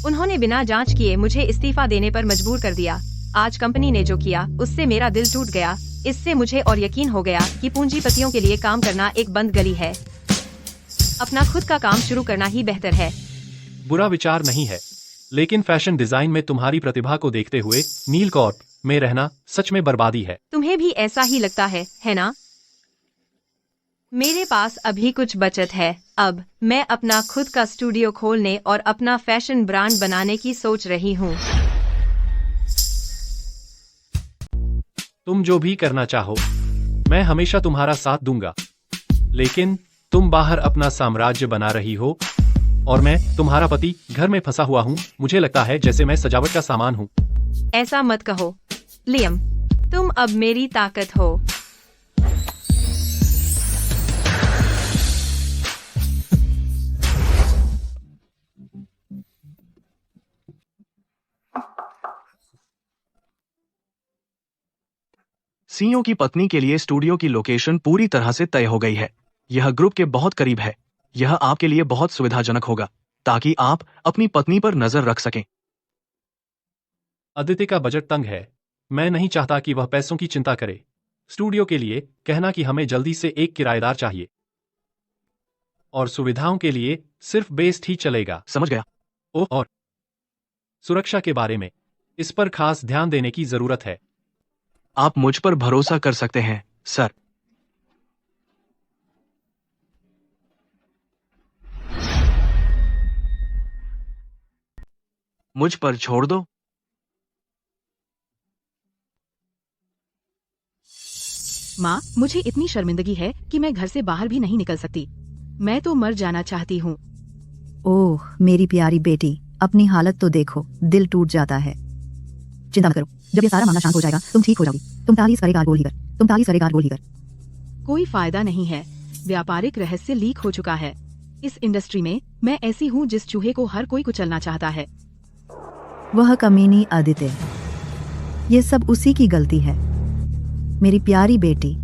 उन्होंने बिना जांच किए मुझे इस्तीफा देने पर मजबूर कर दिया। आज कंपनी ने जो किया उससे मेरा दिल टूट गया। इससे मुझे और यकीन हो गया कि पूंजीपतियों के लिए काम करना एक बंद गली है। अपना खुद का काम शुरू करना ही बेहतर है। बुरा विचार नहीं है, लेकिन फैशन डिजाइन में तुम्हारी प्रतिभा को देखते हुए नील कॉर्प में रहना सच में बर्बादी है। तुम्हें भी ऐसा ही लगता है ना? मेरे पास अभी कुछ बचत है। अब मैं अपना खुद का स्टूडियो खोलने और अपना फैशन ब्रांड बनाने की सोच रही हूँ। तुम जो भी करना चाहो, मैं हमेशा तुम्हारा साथ दूंगा। लेकिन तुम बाहर अपना साम्राज्य बना रही हो और मैं तुम्हारा पति घर में फंसा हुआ हूँ। मुझे लगता है जैसे मैं सजावट का सामान हूँ। ऐसा मत कहो लियम, तुम अब मेरी ताकत हो। सीईओ की पत्नी के लिए स्टूडियो की लोकेशन पूरी तरह से तय हो गई है। यह ग्रुप के बहुत करीब है। यह आपके लिए बहुत सुविधाजनक होगा ताकि आप अपनी पत्नी पर नजर रख सकें। अदिति का बजट तंग है। मैं नहीं चाहता कि वह पैसों की चिंता करे। स्टूडियो के लिए कहना कि हमें जल्दी से एक किराएदार चाहिए और सुविधाओं के लिए सिर्फ बेस्ट ही चलेगा। समझ गया। ओह, और सुरक्षा के बारे में इस पर खास ध्यान देने की जरूरत है। आप मुझ पर भरोसा कर सकते हैं, सर। मुझ पर छोड़ दो। माँ, मुझे इतनी शर्मिंदगी है कि मैं घर से बाहर भी नहीं निकल सकती। मैं तो मर जाना चाहती हूँ। ओह मेरी प्यारी बेटी, अपनी हालत तो देखो, दिल टूट जाता है। चिंता मत करो, जब ये सारा मामला शांत हो जाएगा तुम ठीक हो जाओगी। तुम 40 करेगा गोल ही कर, तुम 40 करेगा गोल ही कर। कोई फायदा नहीं है। व्यापारिक रहस्य लीक हो चुका है। इस इंडस्ट्री में मैं ऐसी हूँ जिस चूहे को हर कोई कुचलना चाहता है। वह कमीनी आदित्य, ये सब उसी की गलती है। मेरी प्यारी बेटी,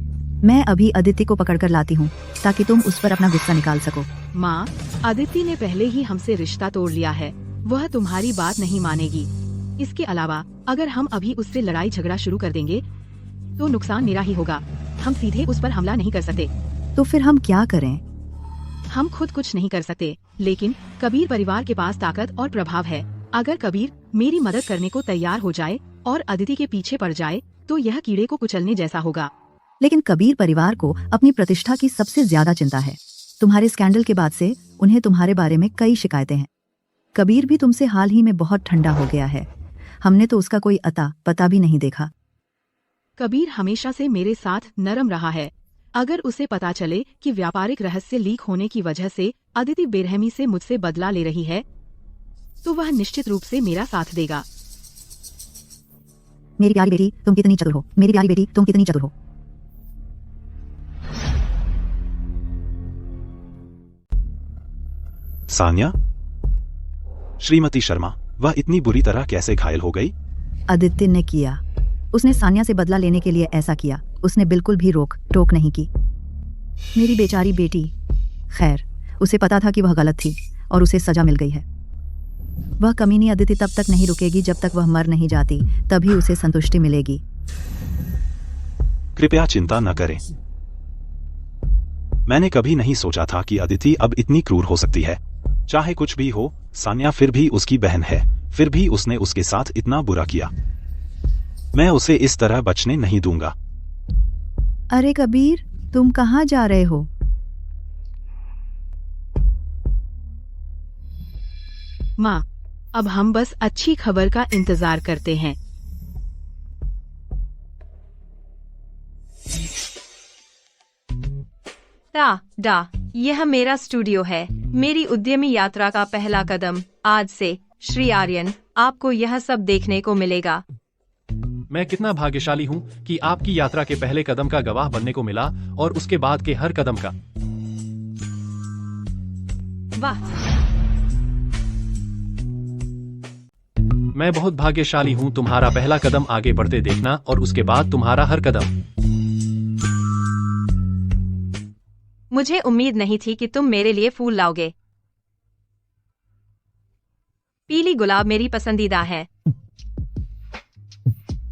मैं अभी अदिति को पकड़ कर लाती हूँ ताकि तुम उस पर अपना गुस्सा निकाल सको। माँ, अदिति ने पहले ही हमसे रिश्ता तोड़ लिया है। वह तुम्हारी बात नहीं मानेगी। इसके अलावा अगर हम अभी उससे लड़ाई झगड़ा शुरू कर देंगे तो नुकसान मेरा ही होगा। हम सीधे उस पर हमला नहीं कर सकते। तो फिर हम क्या करें? हम खुद कुछ नहीं कर सकते, लेकिन कबीर परिवार के पास ताकत और प्रभाव है। अगर कबीर मेरी मदद करने को तैयार हो जाए और अदिति के पीछे पड़ जाए तो यह कीड़े को कुचलने जैसा होगा। लेकिन कबीर परिवार को अपनी प्रतिष्ठा की सबसे ज्यादा चिंता है। तुम्हारे स्कैंडल के बाद से उन्हें तुम्हारे बारे में कई शिकायतें हैं। कबीर भी तुमसे हाल ही में बहुत ठंडा हो गया है। हमने तो उसका कोई अता पता भी नहीं देखा। कबीर हमेशा से मेरे साथ नरम रहा है। अगर उसे पता चले कि व्यापारिक रहस्य लीक होने की वजह से अदिति बेरहमी से मुझसे बदला ले रही है तो वह निश्चित रूप से मेरा साथ देगा। मेरी प्यारी बेटी, तुम कितनी चतुर हो। मेरी प्यारी बेटी, तुम कितनी चतुर हो। सान्या, श्रीमती शर्मा, वह इतनी बुरी तरह कैसे घायल हो गई? आदित्य ने किया। उसने सान्या से बदला लेने के लिए ऐसा किया। उसने बिल्कुल भी रोक टोक नहीं की। मेरी बेचारी बेटी। खैर, उसे पता था कि वह गलत थी और उसे सजा मिल गई है। वह कमीनी अदिति तब तक नहीं रुकेगी जब तक वह मर नहीं जाती, तभी उसे संतुष्टि मिलेगी। कृपया चिंता न करें। मैंने कभी नहीं सोचा था कि अदिति अब इतनी क्रूर हो सकती है। चाहे कुछ भी हो, सान्या फिर भी उसकी बहन है, फिर भी उसने उसके साथ इतना बुरा किया। मैं उसे इस तरह बचने नहीं दूंगा। अरे कबीर, तुम कहाँ जा रहे हो? माँ, अब हम बस अच्छी खबर का इंतजार करते हैं। डा, यह मेरा स्टूडियो है, मेरी उद्यमी यात्रा का पहला कदम। आज से श्री आर्यन, आपको यह सब देखने को मिलेगा। मैं कितना भाग्यशाली हूँ कि आपकी यात्रा के पहले कदम का गवाह बनने को मिला और उसके बाद के हर कदम का। वाह, मैं बहुत भाग्यशाली हूँ तुम्हारा पहला कदम आगे बढ़ते देखना और उसके बाद तुम्हारा हर कदम। मुझे उम्मीद नहीं थी कि तुम मेरे लिए फूल लाओगे। पीली गुलाब मेरी पसंदीदा है।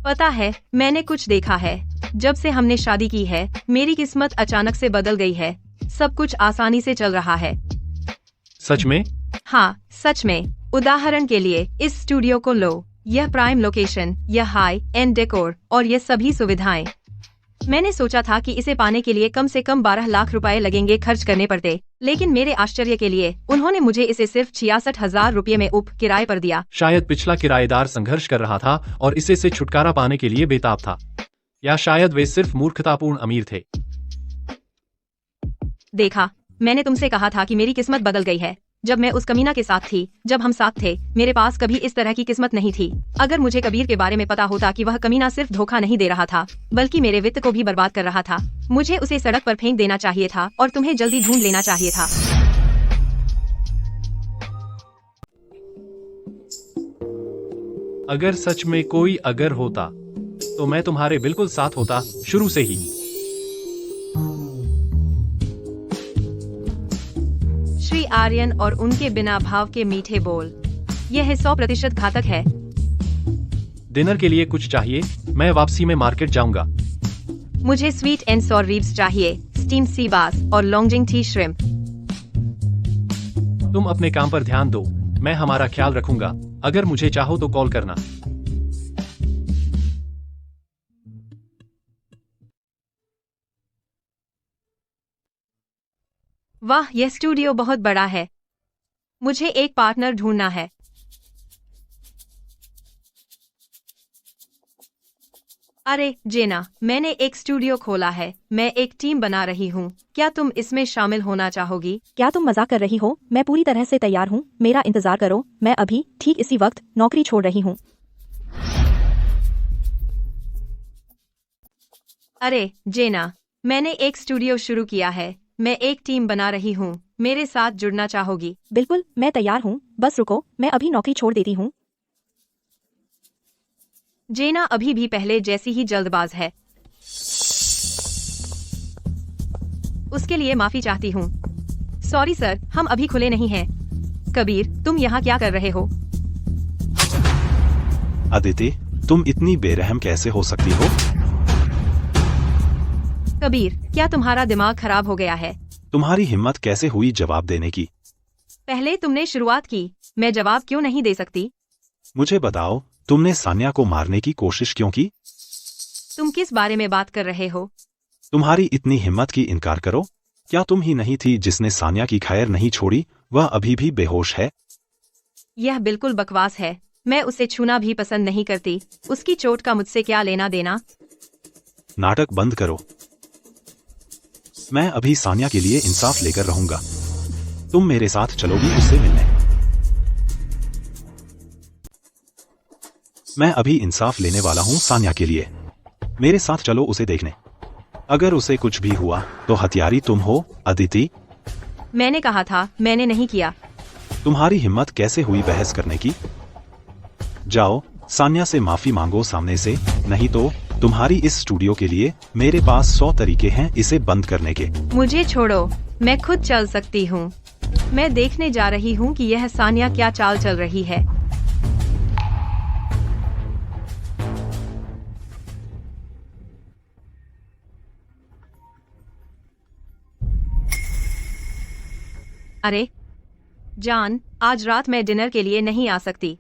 पता है, मैंने कुछ देखा है। जब से हमने शादी की है, मेरी किस्मत अचानक से बदल गई है। सब कुछ आसानी से चल रहा है। सच में? हाँ, सच में। उदाहरण के लिए, इस स्टूडियो को लो। यह प्राइम लोकेशन, यह हाई एंड डेकोर और ये सभी सुविधाएं। मैंने सोचा था कि इसे पाने के लिए कम से कम 12 लाख रुपए लगेंगे खर्च करने पड़ते, लेकिन मेरे आश्चर्य के लिए उन्होंने मुझे इसे सिर्फ 66,000 रुपये में उप किराए पर दिया। शायद पिछला किराएदार संघर्ष कर रहा था और इसे से छुटकारा पाने के लिए बेताब था, या शायद वे सिर्फ मूर्खतापूर्ण अमीर थे। देखा, मैंने तुमसे कहा था कि मेरी किस्मत बदल गई है। जब मैं उस कमीना के साथ थी, जब हम साथ थे, मेरे पास कभी इस तरह की किस्मत नहीं थी। अगर मुझे कबीर के बारे में पता होता कि वह कमीना सिर्फ धोखा नहीं दे रहा था, बल्कि मेरे वित्त को भी बर्बाद कर रहा था, मुझे उसे सड़क पर फेंक देना चाहिए था और तुम्हें जल्दी ढूंढ लेना चाहिए था। अगर सच में कोई अगर होता, तो मैं तुम्हारे बिल्कुल साथ होता, शुरू से ही। श्री आर्यन और उनके बिना भाव के मीठे बोल, यह 100% घातक है। डिनर के लिए कुछ चाहिए? मैं वापसी में मार्केट जाऊंगा। मुझे स्वीट एंड सॉर रिब्स चाहिए, स्टीम सी बास और लॉन्जिंग टी श्रिम्प। तुम अपने काम पर ध्यान दो, मैं हमारा ख्याल रखूंगा। अगर मुझे चाहो तो कॉल करना। वाह, यह स्टूडियो बहुत बड़ा है। मुझे एक पार्टनर ढूंढना है। अरे जेना, मैंने एक स्टूडियो खोला है। मैं एक टीम बना रही हूँ। क्या तुम इसमें शामिल होना चाहोगी? क्या तुम मजाक कर रही हो? मैं पूरी तरह से तैयार हूँ। मेरा इंतजार करो, मैं अभी ठीक इसी वक्त नौकरी छोड़ रही हूँ। अरे जेना, मैंने एक स्टूडियो शुरू किया है। मैं एक टीम बना रही हूँ। मेरे साथ जुड़ना चाहोगी? बिल्कुल, मैं तैयार हूँ। बस रुको, मैं अभी नौकरी छोड़ देती हूँ। जेना अभी भी पहले जैसी ही जल्दबाज है। उसके लिए माफी चाहती हूँ। सॉरी सर, हम अभी खुले नहीं हैं। कबीर, तुम यहाँ क्या कर रहे हो? अदिति, तुम इतनी बेरहम कैसे हो सकती हो? कबीर, क्या तुम्हारा दिमाग खराब हो गया है? तुम्हारी हिम्मत कैसे हुई जवाब देने की? पहले तुमने शुरुआत की, मैं जवाब क्यों नहीं दे सकती? मुझे बताओ, तुमने सान्या को मारने की कोशिश क्यों की? तुम किस बारे में बात कर रहे हो? तुम्हारी इतनी हिम्मत की इनकार करो। क्या तुम ही नहीं थी जिसने सान्या की खैर नहीं छोड़ी? वह अभी भी बेहोश है। यह बिल्कुल बकवास है। मैं उसे छूना भी पसंद नहीं करती। उसकी चोट का मुझसे क्या लेना देना? नाटक बंद करो। मैं अभी सान्या के लिए इंसाफ लेकर रहूंगा। तुम मेरे साथ चलोगी उससे मिलने? मैं अभी इंसाफ लेने वाला हूं सान्या के लिए। मेरे साथ चलो उसे देखने। अगर उसे कुछ भी हुआ तो हत्यारी तुम हो, अदिति। मैंने कहा था, मैंने नहीं किया। तुम्हारी हिम्मत कैसे हुई बहस करने की? जाओ, सान्या से माफी मांगो सामने से, नहीं तो तुम्हारी इस स्टूडियो के लिए मेरे पास 100 तरीके हैं इसे बंद करने के। मुझे छोड़ो, मैं खुद चल सकती हूँ। मैं देखने जा रही हूँ कि यह सान्या क्या चाल चल रही है। अरे जान, आज रात मैं डिनर के लिए नहीं आ सकती।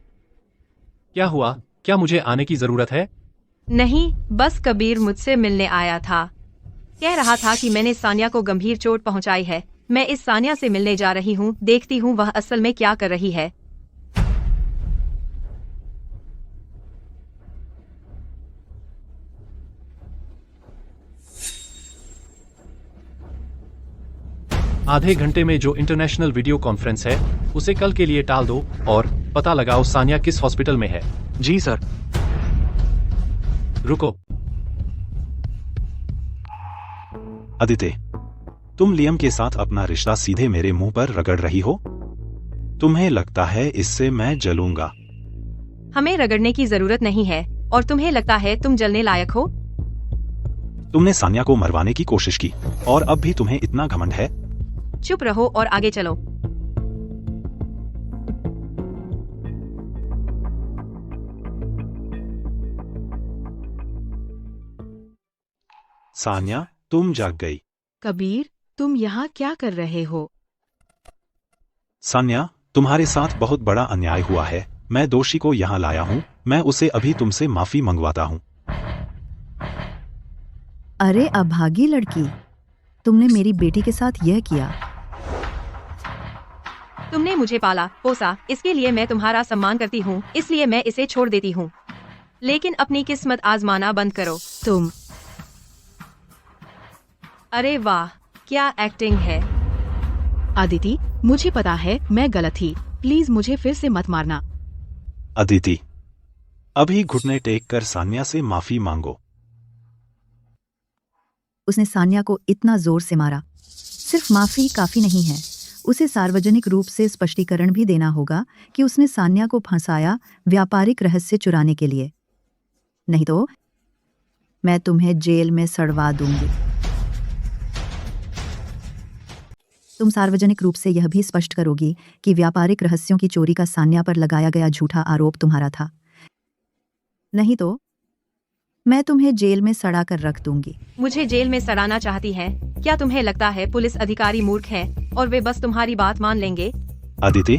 क्या हुआ? क्या मुझे आने की जरूरत है? नहीं, बस कबीर मुझसे मिलने आया था। कह रहा था कि मैंने सानिया को गंभीर चोट पहुंचाई है। मैं इस सानिया से मिलने जा रही हूं, देखती हूं वह असल में क्या कर रही है। आधे घंटे में जो इंटरनेशनल वीडियो कॉन्फ्रेंस है उसे कल के लिए टाल दो और पता लगाओ सानिया किस हॉस्पिटल में है। जी सर। रुको। अदिति, तुम लियम के साथ अपना रिश्ता सीधे मेरे मुंह पर रगड़ रही हो। तुम्हें लगता है इससे मैं जलूंगा? हमें रगड़ने की जरूरत नहीं है, और तुम्हें लगता है तुम जलने लायक हो? तुमने सानिया को मरवाने की कोशिश की और अब भी तुम्हें इतना घमंड है? चुप रहो और आगे चलो। सानिया, तुम जाग गई। कबीर, तुम यहाँ क्या कर रहे हो? सानिया, तुम्हारे साथ बहुत बड़ा अन्याय हुआ है। मैं दोषी को यहाँ लाया हूँ। मैं उसे अभी तुमसे माफी मंगवाता हूँ। अरे अभागी लड़की, तुमने मेरी बेटी के साथ यह किया। तुमने मुझे पाला पोसा, इसके लिए मैं तुम्हारा सम्मान करती हूँ, इसलिए मैं इसे छोड़ देती हूँ। लेकिन अपनी किस्मत आजमाना बंद करो। तुम अरे वाह, क्या एक्टिंग है। अदिति, मुझे पता है मैं गलत थी। प्लीज मुझे फिर से मत मारना। अदिति, अभी घुटने टेक कर सानिया से माफी मांगो। उसने सानिया को इतना जोर से मारा। सिर्फ माफी काफी नहीं है, उसे सार्वजनिक रूप से स्पष्टीकरण भी देना होगा कि उसने सानिया को फंसाया व्यापारिक रहस्य चुराने के लिए। नहीं तो मैं तुम्हें जेल में सड़वा दूंगी। तुम सार्वजनिक रूप से यह भी स्पष्ट करोगी कि व्यापारिक रहस्यों की चोरी का सानिया पर लगाया गया झूठा आरोप तुम्हारा था। नहीं तो मैं तुम्हें जेल में सड़ा कर रख दूंगी। मुझे जेल में सड़ाना चाहती है? क्या तुम्हें लगता है पुलिस अधिकारी मूर्ख हैं और वे बस तुम्हारी बात मान लेंगे? अदिति,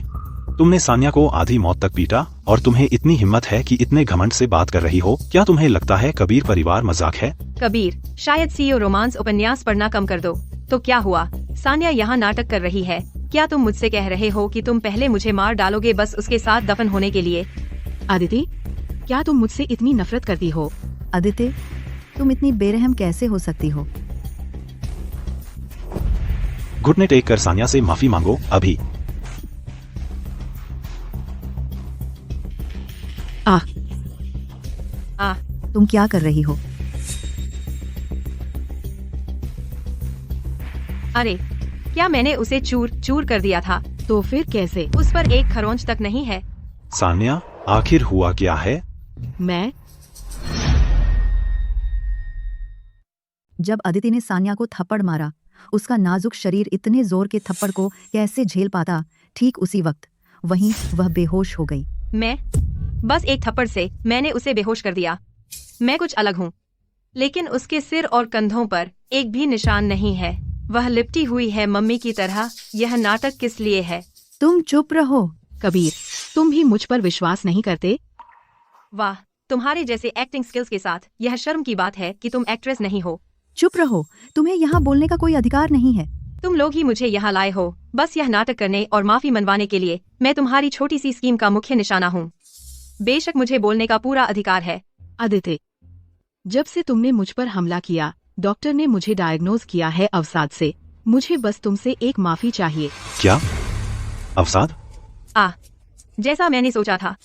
तुमने सानिया को आधी मौत तक पीटा और तुम्हें इतनी हिम्मत है कि इतने घमंड से बात कर रही हो। क्या तुम्हें लगता है कबीर परिवार मजाक है? कबीर, शायद सीओ रोमांस उपन्यास पढ़ना कम कर दो। तो क्या हुआ? सानिया यहाँ नाटक कर रही है। क्या तुम मुझसे कह रहे हो कि तुम पहले मुझे मार डालोगे बस उसके साथ दफन होने के लिए? अदिति, क्या तुम मुझसे इतनी नफरत करती हो? अदिति, तुम इतनी बेरहम कैसे हो सकती हो? घुटने टेक कर सानिया से माफी मांगो अभी। आ, तुम क्या कर रही हो? अरे क्या मैंने उसे चूर चूर कर दिया था? तो फिर कैसे? उस पर एक खरोंच तक नहीं है। सानिया, आखिर हुआ क्या है? मैं जब अदिति ने सानिया को थप्पड़ मारा, उसका नाजुक शरीर इतने जोर के थप्पड़ को कैसे झेल पाता? ठीक उसी वक्त वहीं वह बेहोश हो गई। मैं बस एक थप्पड़ से मैंने उसे बेहोश कर दिया। मैं कुछ अलग हूँ, लेकिन उसके सिर और कंधों पर एक भी निशान नहीं है। वह लिपटी हुई है मम्मी की तरह। यह नाटक किस लिए है? तुम चुप रहो। कबीर, तुम भी मुझ पर विश्वास नहीं करते? वाह, तुम्हारे जैसे एक्टिंग स्किल्स के साथ यह शर्म की बात है कि तुम एक्ट्रेस नहीं हो। चुप रहो, तुम्हें यहाँ बोलने का कोई अधिकार नहीं है। तुम लोग ही मुझे यहाँ लाए हो, बस यह नाटक करने और माफी मनवाने के लिए। मैं तुम्हारी छोटी सी स्कीम का मुख्य निशाना हूँ। बेशक मुझे बोलने का पूरा अधिकार है। अदिति, जब से तुमने मुझ पर हमला किया, डॉक्टर ने मुझे डायग्नोज किया है अवसाद से। मुझे बस तुमसे एक माफी चाहिए। क्या अवसाद? जैसा मैंने सोचा था,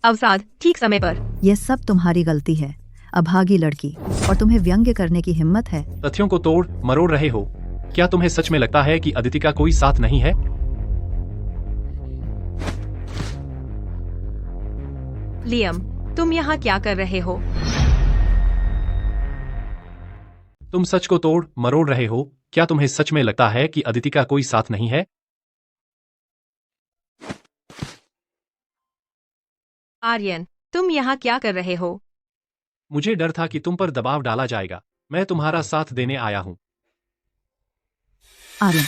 अवसाद ठीक समय पर। यह सब तुम्हारी गलती है, अभागी लड़की, और तुम्हें व्यंग्य करने की हिम्मत है। तथ्यों को तोड़ मरोड़ रहे हो। क्या तुम्हें सच में लगता है कि अदिति का कोई साथ नहीं है? लियम, तुम यहाँ क्या कर रहे हो? तुम सच को तोड़ मरोड़ रहे हो। क्या तुम्हें सच में लगता है कि अदिति का कोई साथ नहीं है? आर्यन, तुम यहाँ क्या कर रहे हो? मुझे डर था कि तुम पर दबाव डाला जाएगा। मैं तुम्हारा साथ देने आया हूँ। आर्यन,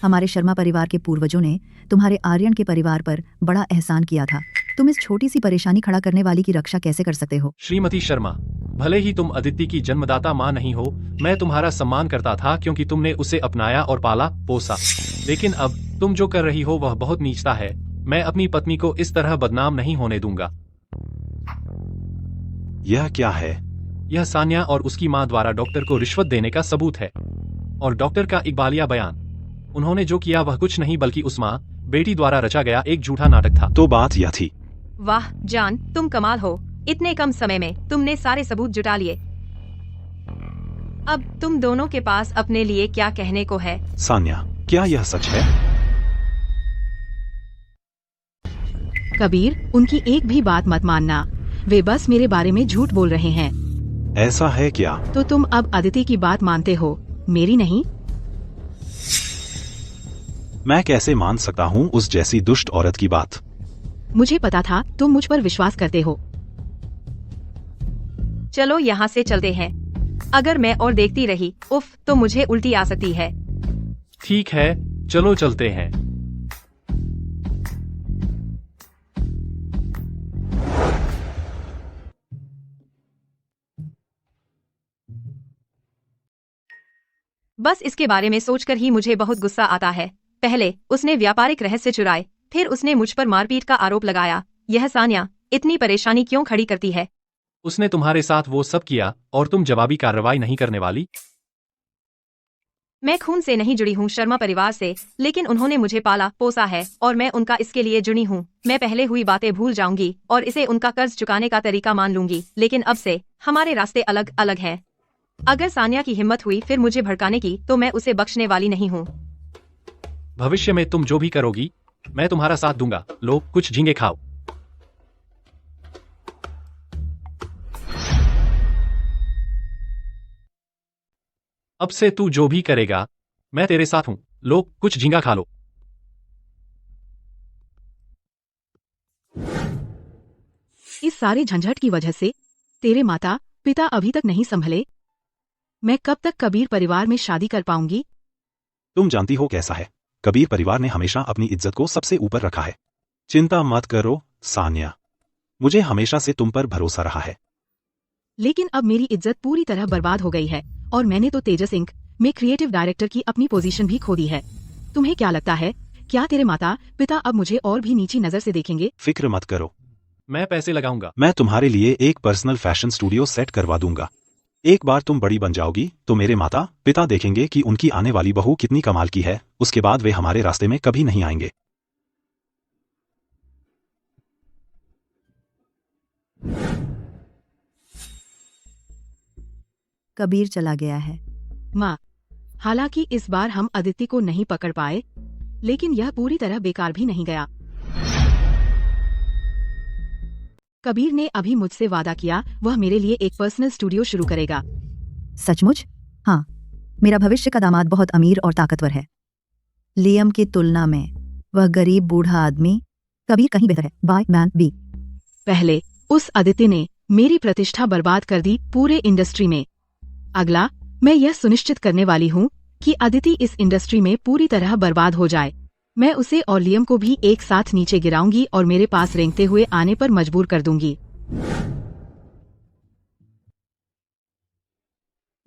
हमारे शर्मा परिवार के पूर्वजों ने तुम्हारे आर्यन के परिवार पर बड़ा एहसान किया था। तुम इस छोटी सी परेशानी खड़ा करने वाली की रक्षा कैसे कर सकते हो? श्रीमती शर्मा, भले ही तुम अदिति की जन्मदाता माँ नहीं हो, मैं तुम्हारा सम्मान करता था क्योंकि तुमने उसे अपनाया और पाला पोसा। लेकिन अब तुम जो कर रही हो वह बहुत नीचता है। मैं अपनी पत्नी को इस तरह बदनाम नहीं होने दूंगा। यह क्या है? यह सान्या और उसकी माँ द्वारा डॉक्टर को रिश्वत देने का सबूत है। और डॉक्टर का इकबालिया बयान। उन्होंने जो किया वह कुछ नहीं बल्कि उस माँ बेटी द्वारा रचा गया एक झूठा नाटक था। तो बात यह थी। वाह जान, तुम कमाल हो। इतने कम समय में तुमने सारे सबूत जुटा लिए। अब तुम दोनों के पास अपने लिए क्या कहने को है? सान्या, क्या यह सच है? कबीर, उनकी एक भी बात मत मानना। वे बस मेरे बारे में झूठ बोल रहे हैं। ऐसा है क्या? तो तुम अब अदिति की बात मानते हो, मेरी नहीं? मैं कैसे मान सकता हूँ उस जैसी दुष्ट औरत की बात? मुझे पता था तुम मुझ पर विश्वास करते हो। चलो यहाँ से चलते हैं। अगर मैं और देखती रही उफ तो मुझे उल्टी आ सकती है। ठीक है, चलो चलते हैं। बस इसके बारे में सोचकर ही मुझे बहुत गुस्सा आता है। पहले उसने व्यापारिक रहस्य चुराए, फिर उसने मुझ पर मारपीट का आरोप लगाया। यह सान्या इतनी परेशानी क्यों खड़ी करती है? उसने तुम्हारे साथ वो सब किया और तुम जवाबी कार्रवाई नहीं करने वाली? मैं खून से नहीं जुड़ी हूँ शर्मा परिवार से, लेकिन उन्होंने मुझे पाला पोसा है और मैं उनका इसके लिए जुड़ी हूँ। मैं पहले हुई बातें भूल जाऊंगी और इसे उनका कर्ज चुकाने का तरीका मान लूंगी, लेकिन अब से हमारे रास्ते अलग अलग हैं। अगर सान्या की हिम्मत हुई फिर मुझे भड़काने की तो मैं उसे बख्शने वाली नहीं हूँ। भविष्य में तुम जो भी करोगी मैं तुम्हारा साथ दूंगा। लो, कुछ झींगे खाओ। अब से तू जो भी करेगा मैं तेरे साथ हूं। लो, कुछ झींगा खा लो। इस सारे झंझट की वजह से तेरे माता पिता अभी तक नहीं संभले। मैं कब तक कबीर परिवार में शादी कर पाऊंगी? तुम जानती हो कैसा है। कबीर परिवार ने हमेशा अपनी इज्जत को सबसे ऊपर रखा है। चिंता मत करो सान्या, मुझे हमेशा से तुम पर भरोसा रहा है। लेकिन अब मेरी इज्जत पूरी तरह बर्बाद हो गई है और मैंने तो तेजस इंक में क्रिएटिव डायरेक्टर की अपनी पोजीशन भी खो दी है। तुम्हें क्या लगता है, क्या तेरे माता पिता अब मुझे और भी नीची नजर से देखेंगे? फिक्र मत करो, मैं पैसे लगाऊंगा। मैं तुम्हारे लिए एक पर्सनल फैशन स्टूडियो सेट करवा दूंगा। एक बार तुम बड़ी बन जाओगी तो मेरे माता पिता देखेंगे कि उनकी आने वाली बहू कितनी कमाल की है। उसके बाद वे हमारे रास्ते में कभी नहीं आएंगे। कबीर चला गया है। माँ, हालांकि इस बार हम अदिति को नहीं पकड़ पाए, लेकिन यह पूरी तरह बेकार भी नहीं गया। कबीर ने अभी मुझसे वादा किया वह मेरे लिए एक पर्सनल स्टूडियो शुरू करेगा। सचमुच? हाँ, मेरा भविष्य का दामाद बहुत अमीर और ताकतवर है। लियम की तुलना में वह गरीब बूढ़ा आदमी कबीर कहीं बेहतर है। By man B. पहले उस अदिति ने मेरी प्रतिष्ठा बर्बाद कर दी पूरे इंडस्ट्री में। अगला मैं यह सुनिश्चित करने वाली हूँ कि अदिति इस इंडस्ट्री में पूरी तरह बर्बाद हो जाए। मैं उसे और लियम को भी एक साथ नीचे गिराऊंगी और मेरे पास रेंगते हुए आने पर मजबूर कर दूंगी।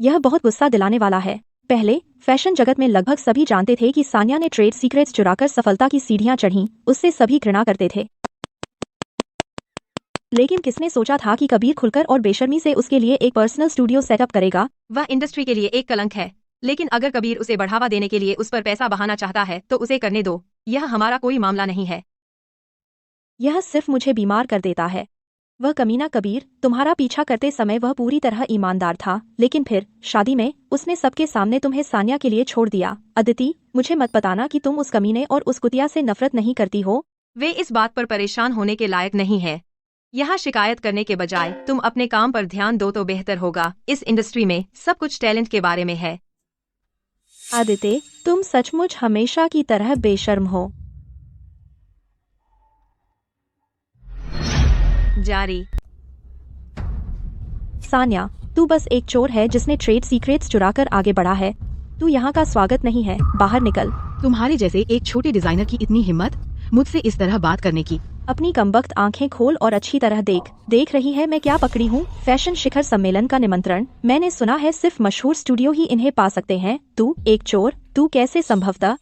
यह बहुत गुस्सा दिलाने वाला है। पहले फैशन जगत में लगभग सभी जानते थे कि सान्या ने ट्रेड सीक्रेट्स चुराकर सफलता की सीढ़ियां चढ़ीं, उससे सभी घृणा करते थे। लेकिन किसने सोचा था कि कबीर खुलकर और बेशर्मी से उसके लिए एक पर्सनल स्टूडियो सेटअप करेगा। वह इंडस्ट्री के लिए एक कलंक है, लेकिन अगर कबीर उसे बढ़ावा देने के लिए उस पर पैसा बहाना चाहता है तो उसे करने दो। यह हमारा कोई मामला नहीं है। यह सिर्फ मुझे बीमार कर देता है। वह कमीना कबीर तुम्हारा पीछा करते समय वह पूरी तरह ईमानदार था, लेकिन फिर शादी में उसने सबके सामने तुम्हें सान्या के लिए छोड़ दिया। अदिति, मुझे मत बताना कि तुम उस कमीने और उस कुतिया से नफरत नहीं करती हो। वे इस बात पर परेशान होने के लायक नहीं है। यहाँ शिकायत करने के बजाय तुम अपने काम पर ध्यान दो तो बेहतर होगा। इस इंडस्ट्री में सब कुछ टैलेंट के बारे में है। आदित्य, तुम सचमुच हमेशा की तरह बेशर्म हो। जारी। सान्या, तू बस एक चोर है जिसने ट्रेड सीक्रेट्स चुराकर आगे बढ़ा है। तू यहाँ का स्वागत नहीं है, बाहर निकल। तुम्हारे जैसे एक छोटे डिजाइनर की इतनी हिम्मत मुझसे इस तरह बात करने की। अपनी कमबख्त आंखें खोल और अच्छी तरह देख रही है मैं क्या पकड़ी हूँ। फैशन शिखर सम्मेलन का निमंत्रण मैंने सुना है सिर्फ मशहूर स्टूडियो ही इन्हें पा सकते हैं। तू एक चोर, तू कैसे संभवतः।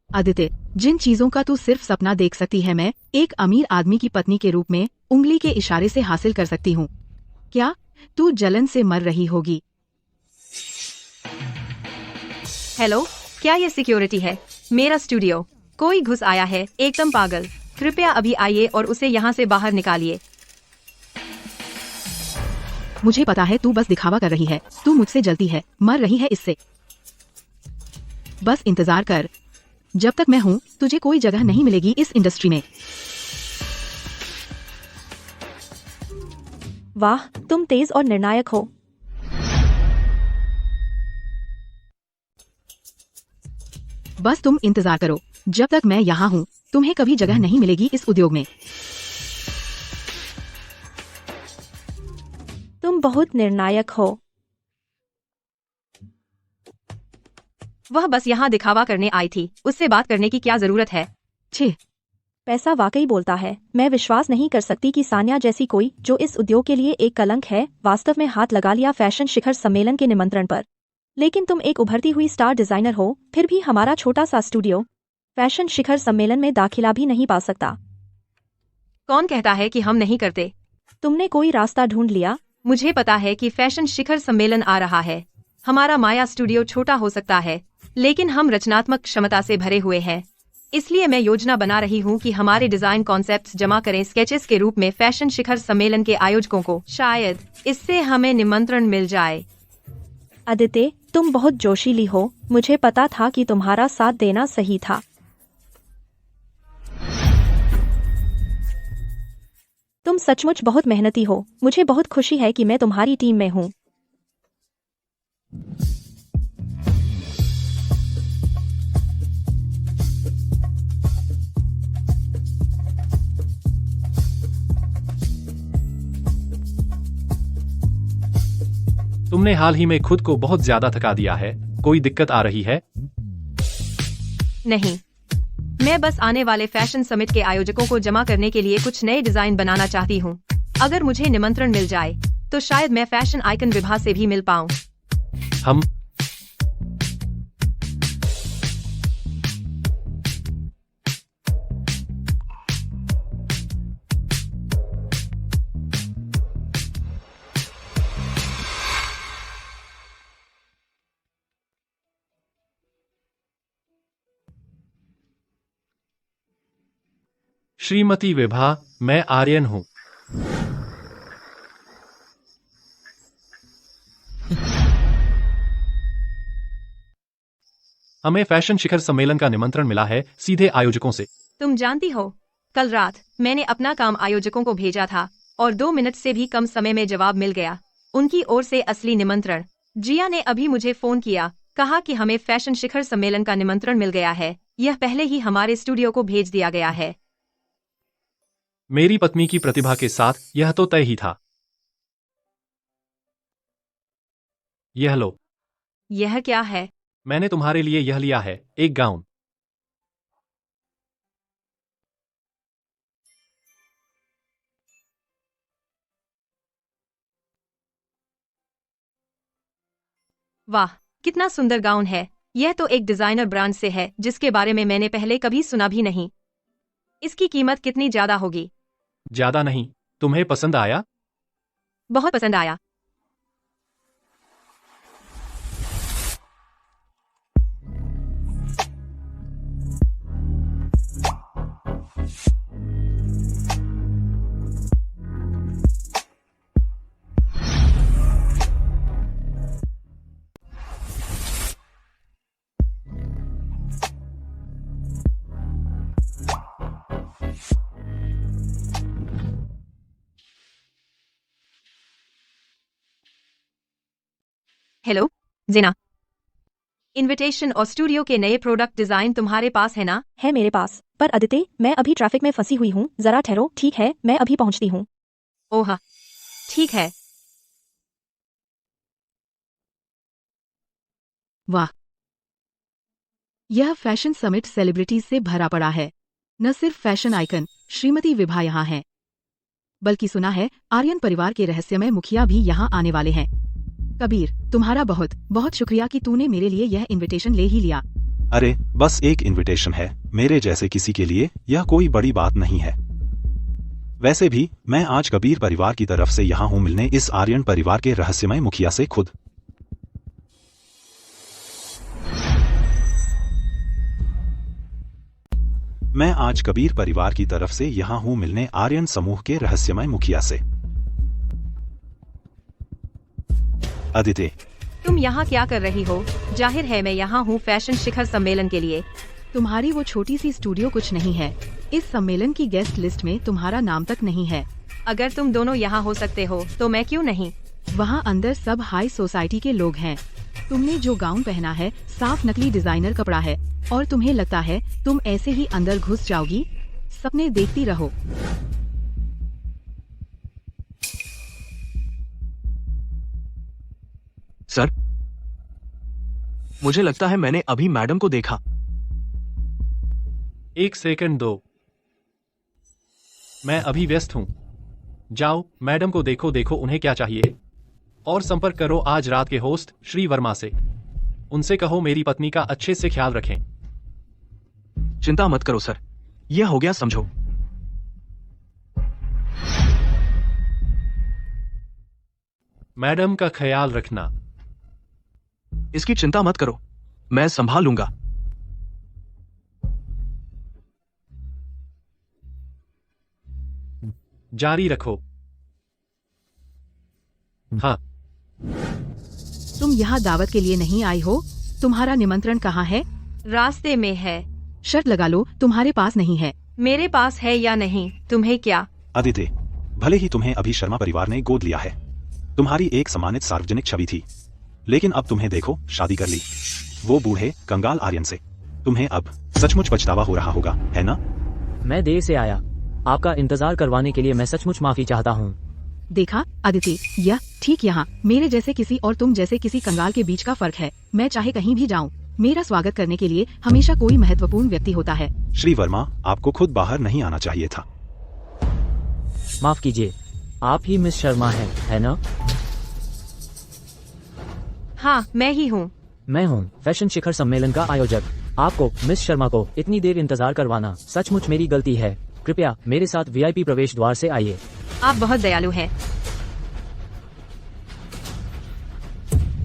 आदित्य, जिन चीजों का तू सिर्फ सपना देख सकती है मैं एक अमीर आदमी की पत्नी के रूप में उंगली के इशारे से हासिल कर सकती हूँ। क्या तू जलन से मर रही होगी? हेलो, क्या ये सिक्योरिटी है? मेरा स्टूडियो कोई घुस आया है, एकदम पागल। कृपया अभी आइए और उसे यहाँ से बाहर निकालिए। मुझे पता है तू बस दिखावा कर रही है, तू मुझसे जलती है, मर रही है इससे। बस इंतजार कर, जब तक मैं हूँ तुझे कोई जगह नहीं मिलेगी इस इंडस्ट्री में। वाह, तुम तेज और निर्णायक हो। बस तुम इंतजार करो, जब तक मैं यहाँ हूँ तुम्हें कभी जगह नहीं मिलेगी इस उद्योग में। तुम बहुत निर्णायक हो। वह बस यहाँ दिखावा करने आई थी, उससे बात करने की क्या जरूरत है? छे, पैसा वाकई बोलता है। मैं विश्वास नहीं कर सकती कि सान्या जैसी कोई जो इस उद्योग के लिए एक कलंक है वास्तव में हाथ लगा लिया फैशन शिखर सम्मेलन के निमंत्रण पर। लेकिन तुम एक उभरती हुई स्टार डिजाइनर हो, फिर भी हमारा छोटा सा स्टूडियो फैशन शिखर सम्मेलन में दाखिला भी नहीं पा सकता। कौन कहता है कि हम नहीं करते? तुमने कोई रास्ता ढूंढ लिया? मुझे पता है कि फैशन शिखर सम्मेलन आ रहा है। हमारा माया स्टूडियो छोटा हो सकता है, लेकिन हम रचनात्मक क्षमता से भरे हुए हैं। इसलिए मैं योजना बना रही हूँ कि हमारे डिजाइन कॉन्सेप्ट्स जमा करें स्केचेस के रूप में फैशन शिखर सम्मेलन के आयोजकों को। शायद इससे हमें निमंत्रण मिल जाए। आदित्य, तुम बहुत जोशीली हो। मुझे पता था कि तुम्हारा साथ देना सही था। तुम सचमुच बहुत मेहनती हो। मुझे बहुत खुशी है कि मैं तुम्हारी टीम में हूँ। तुमने हाल ही में खुद को बहुत ज्यादा थका दिया है। कोई दिक्कत आ रही है? नहीं, मैं बस आने वाले फैशन समिट के आयोजकों को जमा करने के लिए कुछ नए डिजाइन बनाना चाहती हूँ। अगर मुझे निमंत्रण मिल जाए तो शायद मैं फैशन आइकन विभा से भी मिल पाऊँ। हम श्रीमती विभा, मैं आर्यन हूँ। हमें फैशन शिखर सम्मेलन का निमंत्रण मिला है सीधे आयोजकों से। तुम जानती हो, कल रात मैंने अपना काम आयोजकों को भेजा था और 2 मिनट से भी कम समय में जवाब मिल गया। उनकी ओर से असली निमंत्रण। जिया ने अभी मुझे फोन किया, कहा कि हमें फैशन शिखर सम्मेलन का निमंत्रण मिल गया है। यह पहले ही हमारे स्टूडियो को भेज दिया गया है। मेरी पत्नी की प्रतिभा के साथ यह तो तय ही था। यह लो। यह क्या है? मैंने तुम्हारे लिए यह लिया है, एक गाउन। वाह, कितना सुंदर गाउन है। यह तो एक डिजाइनर ब्रांड से है जिसके बारे में मैंने पहले कभी सुना भी नहीं। इसकी कीमत कितनी ज्यादा होगी? ज्यादा नहीं। तुम्हें पसंद आया? बहुत पसंद आया। हेलो जिना, इनविटेशन और स्टूडियो के नए प्रोडक्ट डिजाइन तुम्हारे पास है ना? है मेरे पास, पर आदित्य मैं अभी ट्रैफिक में फंसी हुई हूँ। जरा ठहरो। ठीक है, मैं अभी पहुँचती हूँ। ओह ठीक है। वाह, यह फैशन समिट सेलिब्रिटीज से भरा पड़ा है। न सिर्फ फैशन आइकन श्रीमती विभा यहाँ हैं, बल्कि सुना है आर्यन परिवार के रहस्यमय मुखिया भी यहाँ आने वाले हैं। कबीर, तुम्हारा बहुत बहुत शुक्रिया कि तूने मेरे लिए यह इनविटेशन ले ही लिया। अरे बस एक इनविटेशन है, मेरे जैसे किसी के लिए यह कोई बड़ी बात नहीं है। वैसे भी मैं आज कबीर परिवार की तरफ से यहाँ हूँ मिलने इस आर्यन परिवार के रहस्यमय मुखिया से खुद। मैं आज कबीर परिवार की तरफ से यहाँ हूँ मिलने आर्यन समूह के रहस्यमय मुखिया से। अदिति, तुम यहाँ क्या कर रही हो? जाहिर है मैं यहाँ हूँ फैशन शिखर सम्मेलन के लिए। तुम्हारी वो छोटी सी स्टूडियो कुछ नहीं है। इस सम्मेलन की गेस्ट लिस्ट में तुम्हारा नाम तक नहीं है। अगर तुम दोनों यहाँ हो सकते हो तो मैं क्यों नहीं? वहाँ अंदर सब हाई सोसाइटी के लोग हैं। तुमने जो गाउन पहना है साफ नकली डिजाइनर कपड़ा है और तुम्हें लगता है तुम ऐसे ही अंदर घुस जाओगी। सपने देखती रहो। सर, मुझे लगता है मैंने अभी मैडम को देखा। एक सेकंड दो, मैं अभी व्यस्त हूं। जाओ मैडम को देखो, देखो उन्हें क्या चाहिए, और संपर्क करो आज रात के होस्ट श्री वर्मा से। उनसे कहो मेरी पत्नी का अच्छे से ख्याल रखें। चिंता मत करो सर, यह हो गया समझो। मैडम का ख्याल रखना। इसकी चिंता मत करो, मैं संभाल लूंगा। जारी रखो। हाँ, तुम यहाँ दावत के लिए नहीं आई हो। तुम्हारा निमंत्रण कहाँ है? रास्ते में है। शर्त लगा लो, तुम्हारे पास नहीं है। मेरे पास है या नहीं, तुम्हें क्या? अदिति, भले ही तुम्हें अभी शर्मा परिवार ने गोद लिया है, तुम्हारी एक सम्मानित सार्वजनिक छवि थी, लेकिन अब तुम्हें देखो शादी कर ली वो बूढ़े कंगाल आर्यन से। तुम्हें अब सचमुच पछतावा हो रहा होगा, है ना? मैं देर से आया, आपका इंतजार करवाने के लिए मैं सचमुच माफी चाहता हूँ। देखा अदिति, यह ठीक यहाँ मेरे जैसे किसी और तुम जैसे किसी कंगाल के बीच का फर्क है। मैं चाहे कहीं भी जाऊँ, मेरा स्वागत करने के लिए हमेशा कोई महत्वपूर्ण व्यक्ति होता है। श्री वर्मा, आपको खुद बाहर नहीं आना चाहिए था। माफ कीजिए, आप ही मिस शर्मा हैं, है ना? हाँ, मैं ही हूँ। मैं हूँ फैशन शिखर सम्मेलन का आयोजक। आपको मिस शर्मा को इतनी देर इंतजार करवाना सचमुच मेरी गलती है। कृपया मेरे साथ वीआईपी प्रवेश द्वार से आइए। आप बहुत दयालु हैं।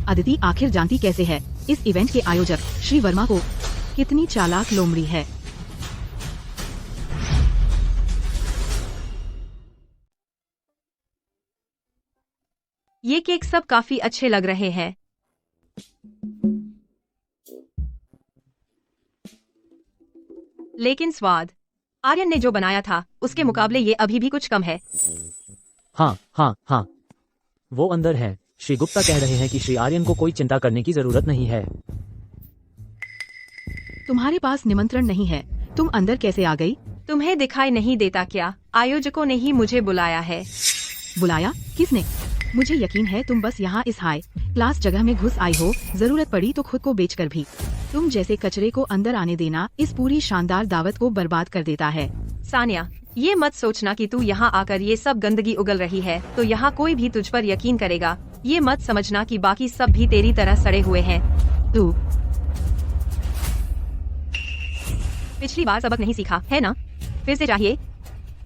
अदिति आखिर जानती कैसे है इस इवेंट के आयोजक श्री वर्मा को कितनी चालाक लोमड़ी है। ये केक सब काफी अच्छे लग रहे हैं। लेकिन स्वाद आर्यन ने जो बनाया था उसके मुकाबले ये अभी भी कुछ कम है। हाँ हाँ हाँ, वो अंदर है। श्री गुप्ता कह रहे हैं कि श्री आर्यन को कोई चिंता करने की जरूरत नहीं है। तुम्हारे पास निमंत्रण नहीं है, तुम अंदर कैसे आ गई? तुम्हें दिखाई नहीं देता क्या? आयोजकों ने ही मुझे बुलाया है। बुलाया? किसने? मुझे यकीन है तुम बस यहाँ इस हाई क्लास जगह में घुस आई हो, जरूरत पड़ी तो खुद को बेचकर भी। तुम जैसे कचरे को अंदर आने देना इस पूरी शानदार दावत को बर्बाद कर देता है। सानिया, ये मत सोचना कि तू यहाँ आकर ये सब गंदगी उगल रही है तो यहाँ कोई भी तुझ पर यकीन करेगा। ये मत समझना कि बाकी सब भी तेरी तरह सड़े हुए हैं। तू पिछली बार सबक नहीं सीखा है ना? फिर से चाहिए?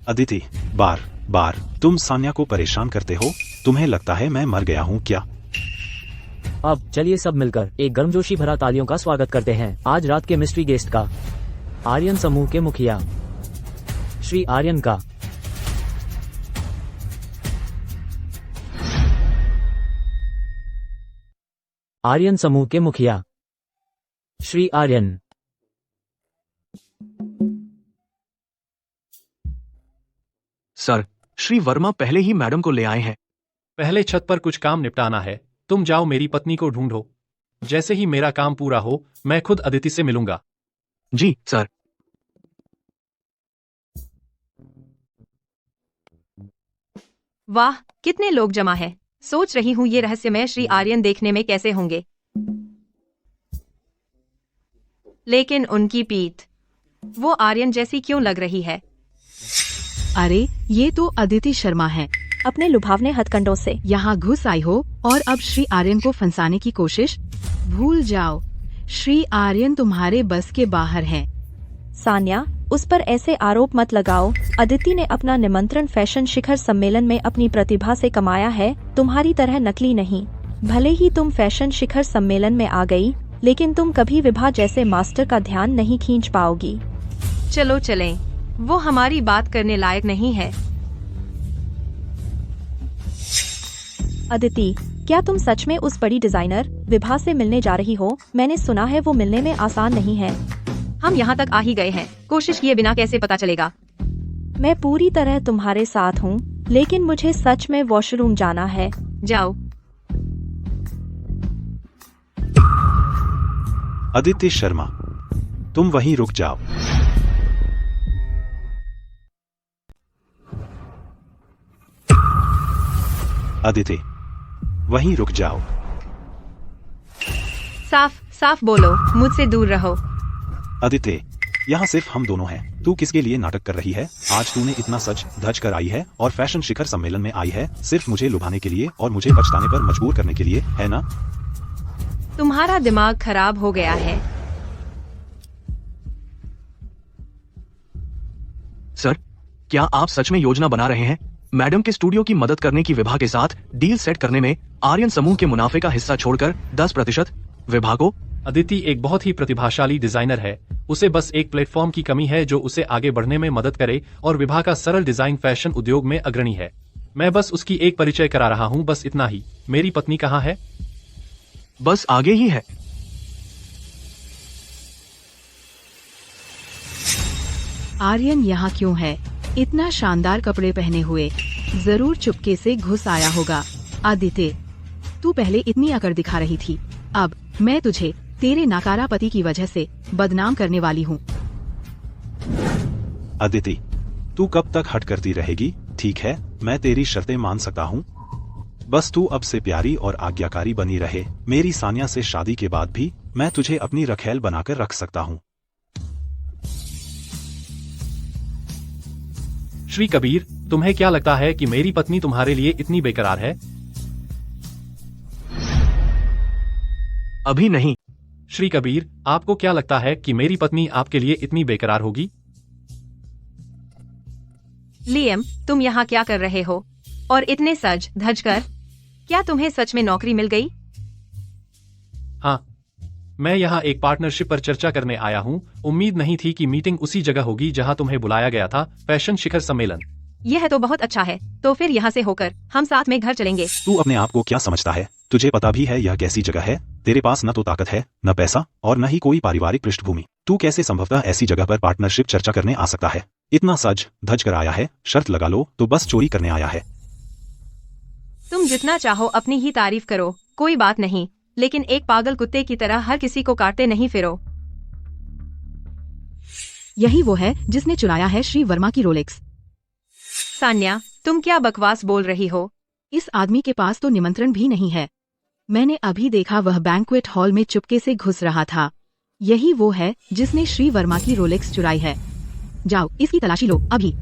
अदिति, बार बार तुम सान्या को परेशान करते हो। तुम्हें लगता है मैं मर गया हूँ क्या? अब चलिए सब मिलकर एक गर्मजोशी भरा तालियों का स्वागत करते हैं आज रात के मिस्ट्री गेस्ट का, आर्यन समूह के मुखिया श्री आर्यन का। आर्यन समूह के मुखिया श्री आर्यन। सर, श्री वर्मा पहले ही मैडम को ले आए हैं। पहले छत पर कुछ काम निपटाना है। तुम जाओ मेरी पत्नी को ढूंढो। जैसे ही मेरा काम पूरा हो मैं खुद अदिति से मिलूंगा। जी सर। वाह, कितने लोग जमा है। सोच रही हूँ ये रहस्यमय श्री आर्यन देखने में कैसे होंगे। लेकिन उनकी पीठ, वो आर्यन जैसी क्यों लग रही है? अरे ये तो अदिति शर्मा है। अपने लुभावने हथकंडों से यहाँ घुस आई हो और अब श्री आर्यन को फंसाने की कोशिश? भूल जाओ, श्री आर्यन तुम्हारे बस के बाहर है। सान्या, उस पर ऐसे आरोप मत लगाओ। अदिति ने अपना निमंत्रण फैशन शिखर सम्मेलन में अपनी प्रतिभा से कमाया है, तुम्हारी तरह नकली नहीं। भले ही तुम फैशन शिखर सम्मेलन में आ गई, लेकिन तुम कभी विभा जैसे मास्टर का ध्यान नहीं खींच पाओगी। चलो चलें, वो हमारी बात करने लायक नहीं है। अदिति, क्या तुम सच में उस बड़ी डिजाइनर विभा से मिलने जा रही हो? मैंने सुना है वो मिलने में आसान नहीं है। हम यहाँ तक आ ही गए हैं, कोशिश किए बिना कैसे पता चलेगा? मैं पूरी तरह तुम्हारे साथ हूँ, लेकिन मुझे सच में वॉशरूम जाना है। जाओ। आदित्य शर्मा, तुम वहीं रुक जाओ। आदित्य, वहीं रुक जाओ। साफ साफ बोलो, मुझसे दूर रहो। आदित्य, यहाँ सिर्फ हम दोनों हैं। तू किसके लिए नाटक कर रही है? आज तूने इतना सच धज कर आई है और फैशन शिखर सम्मेलन में आई है सिर्फ मुझे लुभाने के लिए और मुझे पछताने पर मजबूर करने के लिए, है ना? तुम्हारा दिमाग खराब हो गया है। सर, क्या आप सच में योजना बना रहे हैं मैडम के स्टूडियो की मदद करने की विभा के साथ डील सेट करने में आर्यन समूह के मुनाफे का हिस्सा छोड़कर 10% विभा को? अदिति एक बहुत ही प्रतिभाशाली डिजाइनर है, उसे बस एक प्लेटफॉर्म की कमी है जो उसे आगे बढ़ने में मदद करे और विभा का सरल डिजाइन फैशन उद्योग में अग्रणी है। मैं बस उसकी एक परिचय करा रहा हूँ, बस इतना ही। मेरी पत्नी कहाँ है? बस आगे ही है। आर्यन यहाँ क्यों है? इतना शानदार कपड़े पहने हुए, जरूर चुपके से घुस आया होगा। आदित्य, तू पहले इतनी अकड़ दिखा रही थी, अब मैं तुझे तेरे नाकारा पति की वजह से बदनाम करने वाली हूँ। अदिति, तू कब तक हट करती रहेगी? ठीक है, मैं तेरी शर्तें मान सकता हूँ, बस तू अब से प्यारी और आज्ञाकारी बनी रहे। मेरी सानिया से शादी के बाद भी मैं तुझे अपनी रखैल बनाकर रख सकता हूँ। श्री कबीर, तुम्हें क्या लगता है कि मेरी पत्नी तुम्हारे लिए इतनी बेकरार है? अभी नहीं। श्री कबीर, आपको क्या लगता है कि मेरी पत्नी आपके लिए इतनी बेकरार होगी? लियम, तुम यहाँ क्या कर रहे हो? और इतने सज धज कर? क्या तुम्हें सच में नौकरी मिल गई? हाँ, मैं यहाँ एक पार्टनरशिप पर चर्चा करने आया हूँ। उम्मीद नहीं थी कि मीटिंग उसी जगह होगी जहाँ तुम्हें बुलाया गया था, फैशन शिखर सम्मेलन। यह तो बहुत अच्छा है, तो फिर यहाँ से होकर हम साथ में घर चलेंगे। तू अपने आप को क्या समझता है? तुझे पता भी है यह कैसी जगह है? तेरे पास न तो ताकत है, न पैसा और न ही कोई पारिवारिक पृष्ठभूमि। तू कैसे संभवतः ऐसी जगह पर पार्टनरशिप चर्चा करने आ सकता है? इतना सज धज कर आया है, शर्त लगा लो तो बस चोरी करने आया है। तुम जितना चाहो अपनी ही तारीफ करो, कोई बात नहीं, लेकिन एक पागल कुत्ते की तरह हर किसी को काटते नहीं फिरो। यही वो है जिसने चुराया है श्री वर्मा की रोलेक्स। सान्या, तुम क्या बकवास बोल रही हो? इस आदमी के पास तो निमंत्रण भी नहीं है। मैंने अभी देखा, वह बैंक्वेट हॉल में चुपके से घुस रहा था। यही वो है जिसने श्री वर्मा की रोलेक्स चुराई है। जाओ, इसकी तलाशी लो अभी।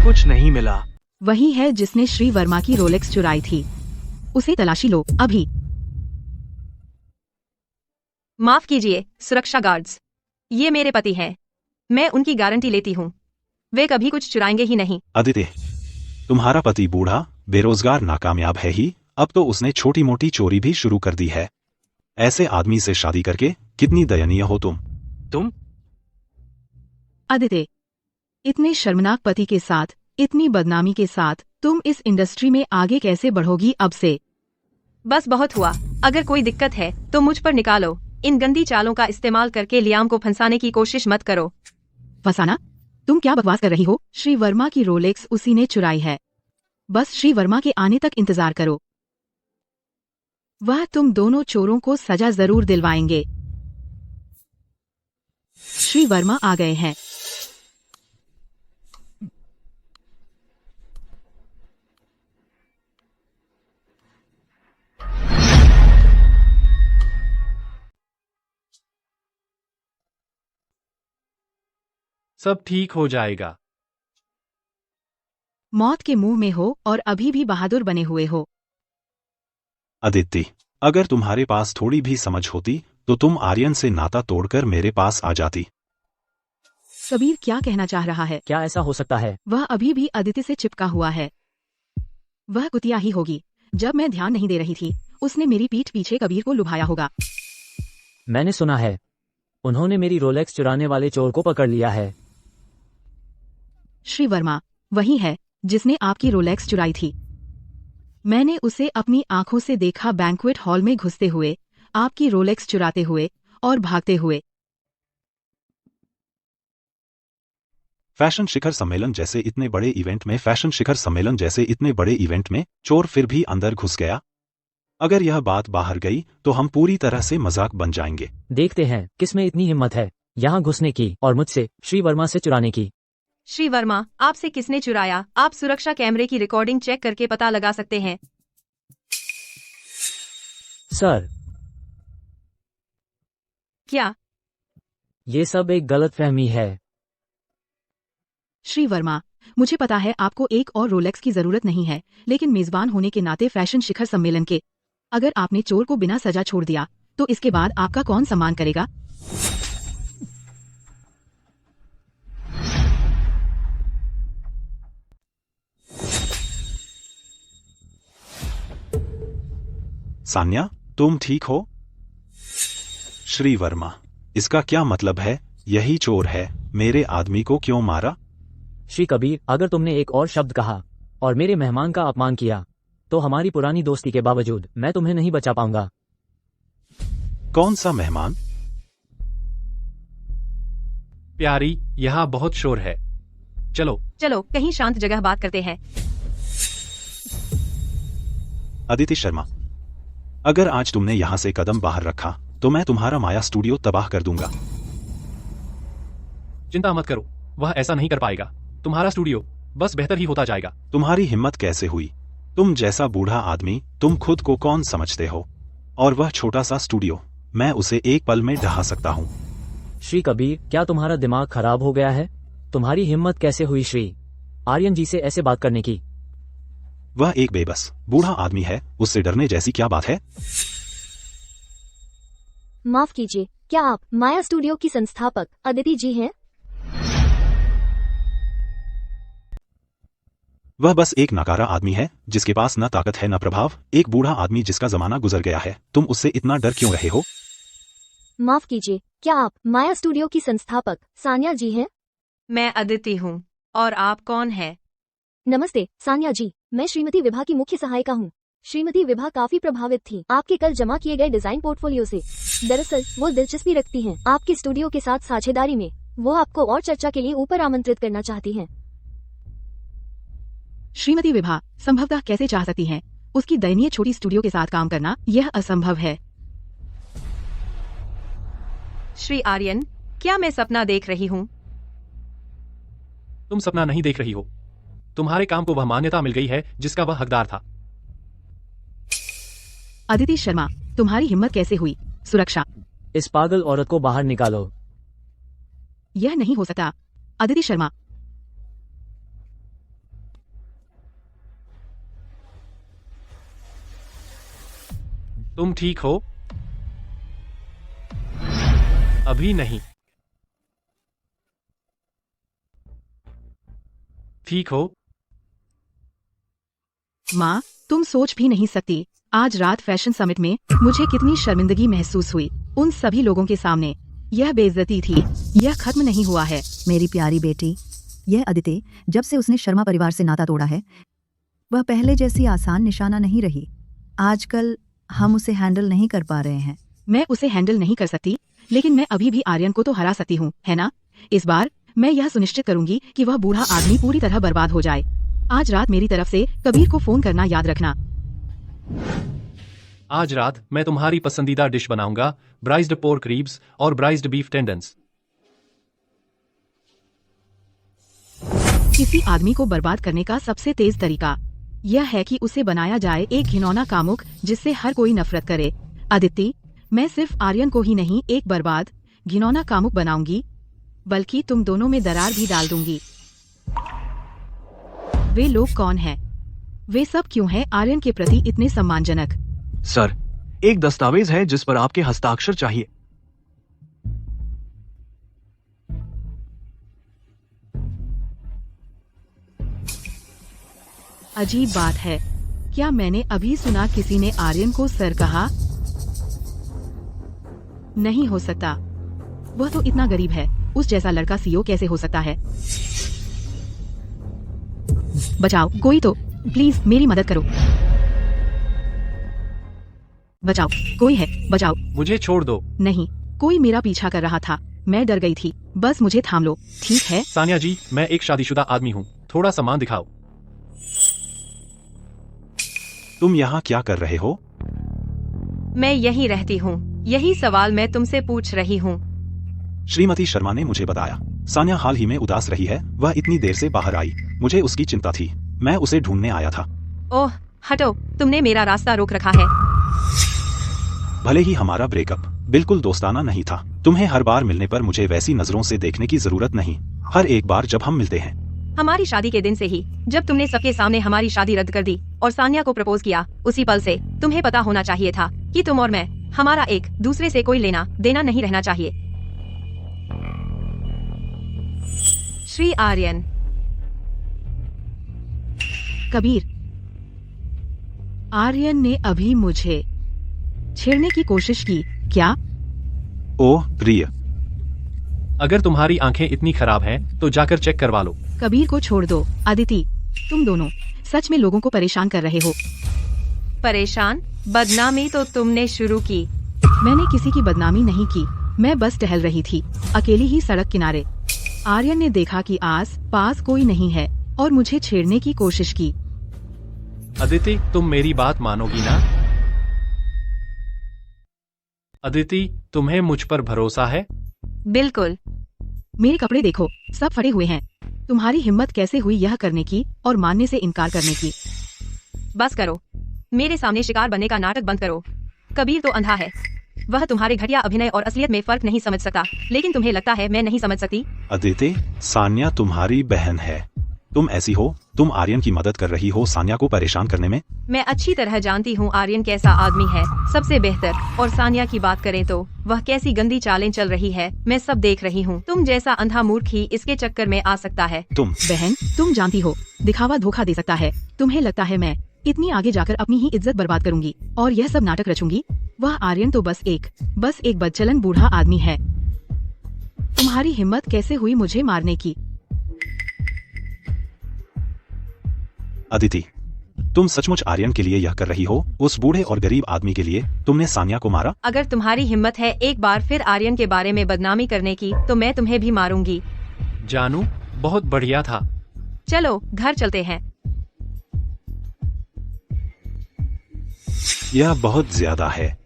कुछ नहीं मिला। वही है जिसने श्री वर्मा की रोलेक्स चुराई थी, उसे तलाशी लो अभी। माफ कीजिए सुरक्षा गार्ड्स, ये मेरे पति हैं, मैं उनकी गारंटी लेती हूँ, वे कभी कुछ चुराएंगे ही नहीं। आदित्य, तुम्हारा पति बूढ़ा, बेरोजगार, नाकामयाब है ही, अब तो उसने छोटी मोटी चोरी भी शुरू कर दी है। ऐसे आदमी से शादी करके कितनी दयनीय हो तुम। आदित्य, इतने शर्मनाक पति के साथ, इतनी बदनामी के साथ तुम इस इंडस्ट्री में आगे कैसे बढ़ोगी अब से? बस बहुत हुआ, अगर कोई दिक्कत है तो मुझ पर निकालो। इन गंदी चालों का इस्तेमाल करके लियाम को फंसाने की कोशिश मत करो। फसाना? तुम क्या बकवास कर रही हो? श्री वर्मा की रोलेक्स उसी ने चुराई है। बस श्री वर्मा के आने तक इंतजार करो, वह तुम दोनों चोरों को सजा जरूर दिलवाएंगे। श्री वर्मा आ गए हैं। सब ठीक हो जाएगा। मौत के मुंह में हो और अभी भी बहादुर बने हुए हो। अदिति, अगर तुम्हारे पास थोड़ी भी समझ होती तो तुम आर्यन से नाता तोड़कर मेरे पास आ जाती। कबीर क्या कहना चाह रहा है? क्या ऐसा हो सकता है? वह अभी भी अदिति से चिपका हुआ है। वह कुतिया ही होगी। जब मैं ध्यान नहीं दे रही थी उसने मेरी पीठ पीछे कबीर को लुभाया होगा। मैंने सुना है उन्होंने मेरी रोलेक्स चुराने वाले चोर को पकड़ लिया है। श्री वर्मा वही है जिसने आपकी रोलेक्स चुराई थी। मैंने उसे अपनी आंखों से देखा बैंक्वेट हॉल में घुसते हुए, आपकी रोलेक्स चुराते हुए और भागते हुए। फैशन शिखर सम्मेलन जैसे इतने बड़े इवेंट में चोर फिर भी अंदर घुस गया। अगर यह बात बाहर गई तो हम पूरी तरह से मजाक बन जाएंगे। देखते हैं किसमें इतनी हिम्मत है यहाँ घुसने की और मुझसे श्री वर्मा से चुराने की। श्री वर्मा, आपसे किसने चुराया? आप सुरक्षा कैमरे की रिकॉर्डिंग चेक करके पता लगा सकते हैं। सर, क्या? ये सब एक गलतफहमी है। श्री वर्मा, मुझे पता है आपको एक और रोलेक्स की जरूरत नहीं है, लेकिन मेजबान होने के नाते फैशन शिखर सम्मेलन के अगर आपने चोर को बिना सजा छोड़ दिया तो इसके बाद आपका कौन सम्मान करेगा? सान्या, तुम ठीक हो? श्री वर्मा, इसका क्या मतलब है? यही चोर है, मेरे आदमी को क्यों मारा? श्री कबीर, अगर तुमने एक और शब्द कहा और मेरे मेहमान का अपमान किया तो हमारी पुरानी दोस्ती के बावजूद मैं तुम्हें नहीं बचा पाऊंगा। कौन सा मेहमान? प्यारी, यहाँ बहुत शोर है। चलो चलो कहीं शांत जगह बात करते हैं। अदिति शर्मा, अगर आज तुमने यहाँ से कदम बाहर रखा तो मैं तुम्हारा माया स्टूडियो तबाह कर दूंगा। चिंता मत करो, वह ऐसा नहीं कर पाएगा। तुम्हारा स्टूडियो बस बेहतर ही होता जाएगा। तुम्हारी हिम्मत कैसे हुई? तुम जैसा बूढ़ा आदमी, तुम खुद को कौन समझते हो? और वह छोटा सा स्टूडियो, मैं उसे एक पल में ढहा सकता हूँ। श्री कबीर, क्या तुम्हारा दिमाग खराब हो गया है? तुम्हारी हिम्मत कैसे हुई श्री आर्यन जी से ऐसे बात करने की? वह एक बेबस बूढ़ा आदमी है, उससे डरने जैसी क्या बात है? माफ कीजिए, क्या आप माया स्टूडियो की संस्थापक अदिति जी हैं? वह बस एक नाकारा आदमी है जिसके पास न ताकत है न प्रभाव, एक बूढ़ा आदमी जिसका जमाना गुजर गया है। तुम उससे इतना डर क्यों रहे हो? माफ कीजिए, क्या आप माया स्टूडियो की संस्थापक सान्या जी हैं? मैं अदिति हूँ। और आप कौन है? नमस्ते सान्या जी, मैं श्रीमती विभा की मुख्य सहायिका हूँ। श्रीमती विभा काफी प्रभावित थी आपके कल जमा किए गए डिजाइन पोर्टफोलियो से। दरअसल वो दिलचस्पी रखती हैं आपके स्टूडियो के साथ साझेदारी में। वो आपको और चर्चा के लिए ऊपर आमंत्रित करना चाहती हैं। श्रीमती विभा संभवतः कैसे चाह सकती हैं? उसकी दयनीय छोटी स्टूडियो के साथ काम करना यह असंभव है। श्री आर्यन, क्या मैं सपना देख रही हूँ? तुम सपना नहीं देख रही हो। तुम्हारे काम को वह मान्यता मिल गई है जिसका वह हकदार था। अदिति शर्मा, तुम्हारी हिम्मत कैसे हुई? सुरक्षा, इस पागल औरत को बाहर निकालो। यह नहीं हो सकता। अदिति शर्मा, तुम ठीक हो? अभी नहीं। ठीक हो? माँ, तुम सोच भी नहीं सकती आज रात फैशन समिट में मुझे कितनी शर्मिंदगी महसूस हुई उन सभी लोगों के सामने। यह बेइज्जती थी, यह खत्म नहीं हुआ है। मेरी प्यारी बेटी, यह अदिति जब से उसने शर्मा परिवार से नाता तोड़ा है वह पहले जैसी आसान निशाना नहीं रही। आजकल हम उसे हैंडल नहीं कर पा रहे हैं। मैं उसे हैंडल नहीं कर सकती, लेकिन मैं अभी भी आर्यन को तो हरा सकती हूँ, है ना? इस बार मैं यह सुनिश्चित करूंगी कि वह बूढ़ा आदमी पूरी तरह बर्बाद हो जाए। आज रात मेरी तरफ से कबीर को फोन करना याद रखना। आज रात मैं तुम्हारी पसंदीदा डिश बनाऊंगा, ब्राइज्ड पोर्क रिब्स और ब्राइज्ड बीफ टेंडन्स। किसी आदमी को बर्बाद करने का सबसे तेज तरीका यह है कि उसे बनाया जाए एक घिनौना कामुक जिससे हर कोई नफरत करे। अदिति, मैं सिर्फ आर्यन को ही नहीं एक बर्बाद घिनौना कामुक बनाऊंगी। बल्कि तुम दोनों में दरार भी डाल दूंगी। वे लोग कौन हैं? वे सब क्यों हैं आर्यन के प्रति इतने सम्मानजनक? सर, एक दस्तावेज है जिस पर आपके हस्ताक्षर चाहिए। अजीब बात है, क्या मैंने अभी सुना किसी ने आर्यन को सर कहा? नहीं हो सकता, वह तो इतना गरीब है, उस जैसा लड़का सीईओ कैसे हो सकता है? बचाओ कोई तो, प्लीज मेरी मदद करो। बचाओ कोई है, बचाओ। मुझे छोड़ दो। नहीं, कोई मेरा पीछा कर रहा था, मैं डर गई थी, बस मुझे थाम लो, ठीक है? सानिया जी, मैं एक शादीशुदा आदमी हूँ, थोड़ा सामान दिखाओ। तुम यहाँ क्या कर रहे हो? मैं यहीं रहती हूँ, यही सवाल मैं तुमसे पूछ रही हूँ। श्रीमती शर्मा ने मुझे बताया, सान्या हाल ही में उदास रही है, वह इतनी देर से बाहर आई, मुझे उसकी चिंता थी, मैं उसे ढूंढने आया था। ओह हटो, तुमने मेरा रास्ता रोक रखा है। भले ही हमारा ब्रेकअप बिल्कुल दोस्ताना नहीं था, तुम्हें हर बार मिलने पर मुझे वैसी नजरों से देखने की जरूरत नहीं, हर एक बार जब हम मिलते हैं। हमारी शादी के दिन से ही, जब तुमने सबके सामने हमारी शादी रद्द कर दी और सान्या को प्रपोज किया, उसी पल से तुम्हें पता होना चाहिए था कि तुम और मैं, हमारा एक दूसरे से कोई लेना देना नहीं रहना चाहिए। श्री आर्यन। कबीर, आर्यन ने अभी मुझे छेड़ने की कोशिश की क्या? ओह प्रिय, अगर तुम्हारी आंखें इतनी खराब हैं, तो जाकर चेक करवा लो। कबीर को छोड़ दो। अदिति, तुम दोनों सच में लोगों को परेशान कर रहे हो। परेशान? बदनामी तो तुमने शुरू की। मैंने किसी की बदनामी नहीं की, मैं बस टहल रही थी, अकेली ही सड़क किनारे। आर्यन ने देखा कि आस पास कोई नहीं है और मुझे छेड़ने की कोशिश की। अदिति, तुम मेरी बात मानोगी ना? अदिति, तुम्हें मुझ पर भरोसा है? बिल्कुल। मेरे कपड़े देखो, सब फटे हुए हैं। तुम्हारी हिम्मत कैसे हुई यह करने की और मानने से इनकार करने की? बस करो, मेरे सामने शिकार बनने का नाटक बंद करो। कबीर तो अंधा है, वह तुम्हारे घटिया अभिनय और असलियत में फर्क नहीं समझ सकता, लेकिन तुम्हें लगता है मैं नहीं समझ सकती? अदिति, सान्या तुम्हारी बहन है, तुम ऐसी हो, तुम आर्यन की मदद कर रही हो सान्या को परेशान करने में। मैं अच्छी तरह जानती हूँ आर्यन कैसा आदमी है, सबसे बेहतर। और सान्या की बात करें तो वह कैसी गंदी चालें चल रही है, मैं सब देख रही हूँ। तुम जैसा अंधा मूर्ख ही इसके चक्कर में आ सकता है। तुम बहन, तुम जानती हो, दिखावा धोखा दे सकता है। तुम्हें लगता है मैं इतनी आगे जाकर अपनी ही इज्जत बर्बाद करूंगी और यह सब नाटक रचूंगी? वह आर्यन तो बस एक बदचलन बूढ़ा आदमी है। तुम्हारी हिम्मत कैसे हुई मुझे मारने की? अदिति, तुम सचमुच आर्यन के लिए यह कर रही हो? उस बूढ़े और गरीब आदमी के लिए तुमने सान्या को मारा? अगर तुम्हारी हिम्मत है एक बार फिर आर्यन के बारे में बदनामी करने की, तो मैं तुम्हें भी मारूंगी। जानू, बहुत बढ़िया था। चलो घर चलते हैं। यह बहुत ज्यादा है।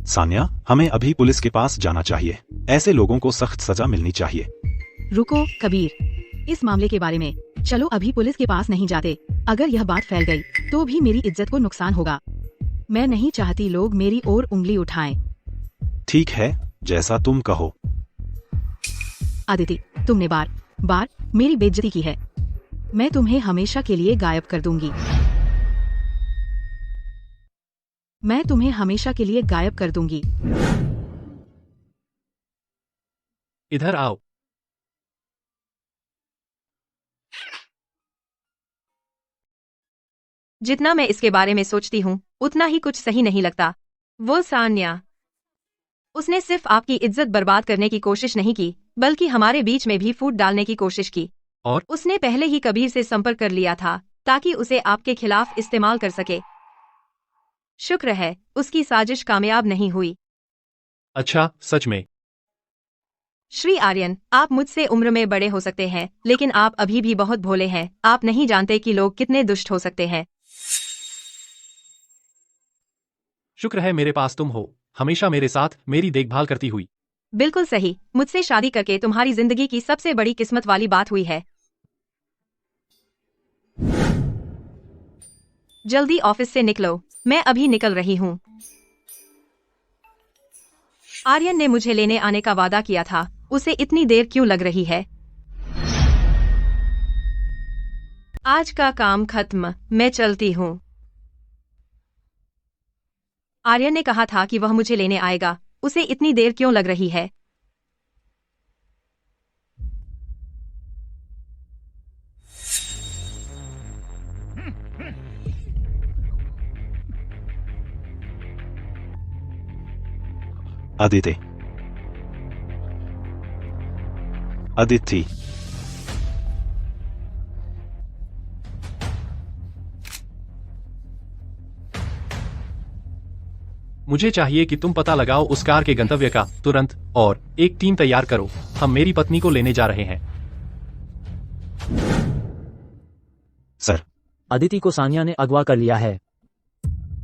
सान्या, हमें अभी पुलिस के पास जाना चाहिए, ऐसे लोगों को सख्त सजा मिलनी चाहिए। रुको कबीर, इस मामले के बारे में चलो अभी पुलिस के पास नहीं जाते। अगर यह बात फैल गई तो भी मेरी इज्जत को नुकसान होगा। मैं नहीं चाहती लोग मेरी ओर उंगली उठाएं। ठीक है, जैसा तुम कहो। आदिति, तुमने बार बार मेरी बेइज्जती की है, मैं तुम्हें हमेशा के लिए गायब कर दूंगी। मैं तुम्हें हमेशा के लिए गायब कर दूंगी। इधर आओ। जितना मैं इसके बारे में सोचती हूँ, उतना ही कुछ सही नहीं लगता। वो सान्या, उसने सिर्फ आपकी इज्जत बर्बाद करने की कोशिश नहीं की, बल्कि हमारे बीच में भी फूट डालने की कोशिश की। और उसने पहले ही कबीर से संपर्क कर लिया था ताकि उसे आपके खिलाफ इस्तेमाल कर सके। शुक्र है उसकी साजिश कामयाब नहीं हुई। अच्छा, सच में? श्री आर्यन, आप मुझसे उम्र में बड़े हो सकते हैं, लेकिन आप अभी भी बहुत भोले हैं। आप नहीं जानते कि लोग कितने दुष्ट हो सकते हैं। शुक्र है मेरे पास तुम हो, हमेशा मेरे साथ मेरी देखभाल करती हुई। बिल्कुल सही, मुझसे शादी करके तुम्हारी जिंदगी की सबसे बड़ी किस्मत वाली बात हुई है। जल्दी ऑफिस से निकलो, मैं अभी निकल रही हूँ। आर्यन ने मुझे लेने आने का वादा किया था उसे इतनी देर क्यों लग रही है? आज का काम खत्म, मैं चलती हूँ। आर्यन ने कहा था कि वह मुझे लेने आएगा, उसे इतनी देर क्यों लग रही है? अदिति, अदिति, मुझे चाहिए कि तुम पता लगाओ उस कार के गंतव्य का तुरंत और एक टीम तैयार करो। हम मेरी पत्नी को लेने जा रहे हैं। सर। अदिति को सानिया ने अगवा कर लिया है।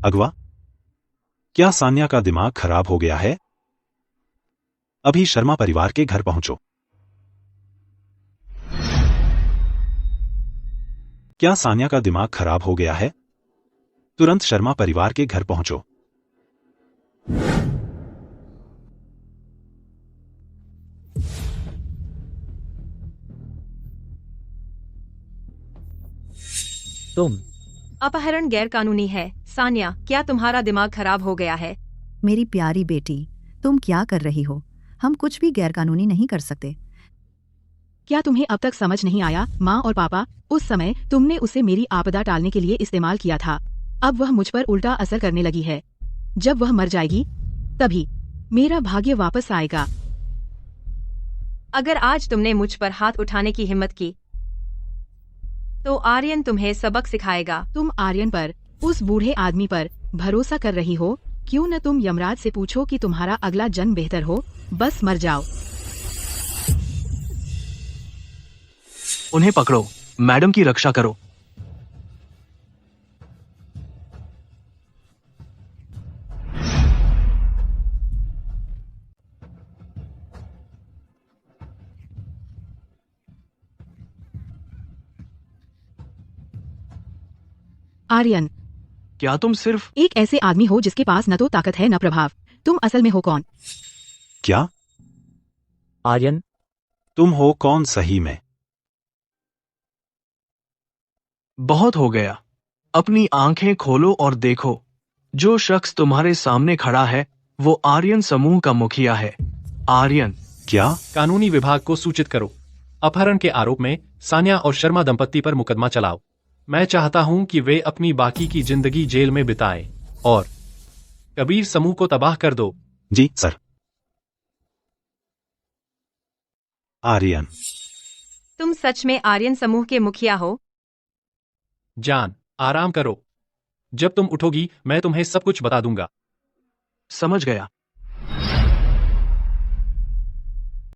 अगवा? क्या सान्या का दिमाग खराब हो गया है? अभी शर्मा परिवार के घर पहुंचो। क्या सान्या का दिमाग खराब हो गया है? तुरंत शर्मा परिवार के घर पहुंचो। तुम अपहरण गैरकानूनी है। सानिया, क्या तुम्हारा दिमाग खराब हो गया है? मेरी प्यारी बेटी, तुम क्या कर रही हो? हम कुछ भी गैरकानूनी नहीं कर सकते। क्या तुम्हें अब तक समझ नहीं आया? माँ और पापा, उस समय तुमने उसे मेरी आपदा टालने के लिए इस्तेमाल किया था। अब वह मुझ पर उल्टा असर करने लगी है। जब वह मर जाएगी तभी मेरा भाग्य वापस आएगा। अगर आज तुमने मुझ पर हाथ उठाने की हिम्मत की तो आर्यन तुम्हें सबक सिखाएगा। तुम आर्यन पर, उस बूढ़े आदमी पर भरोसा कर रही हो? क्यों न तुम यमराज से पूछो कि तुम्हारा अगला जन्म बेहतर हो। बस मर जाओ। उन्हें पकड़ो, मैडम की रक्षा करो। आर्यन, क्या तुम सिर्फ एक ऐसे आदमी हो जिसके पास न तो ताकत है न प्रभाव। तुम असल में हो कौन? क्या? आर्यन, तुम हो कौन सही में? बहुत हो गया। अपनी आंखें खोलो और देखो, जो शख्स तुम्हारे सामने खड़ा है वो आर्यन समूह का मुखिया है। आर्यन। क्या? कानूनी विभाग को सूचित करो। अपहरण के आरोप में सान्या और शर्मा दंपत्ति पर मुकदमा चलाओ। मैं चाहता हूं कि वे अपनी बाकी की जिंदगी जेल में बिताएं और कबीर समूह को तबाह कर दो। जी सर। आर्यन, तुम सच में आर्यन समूह के मुखिया हो? जान, आराम करो। जब तुम उठोगी मैं तुम्हें सब कुछ बता दूंगा। समझ गया।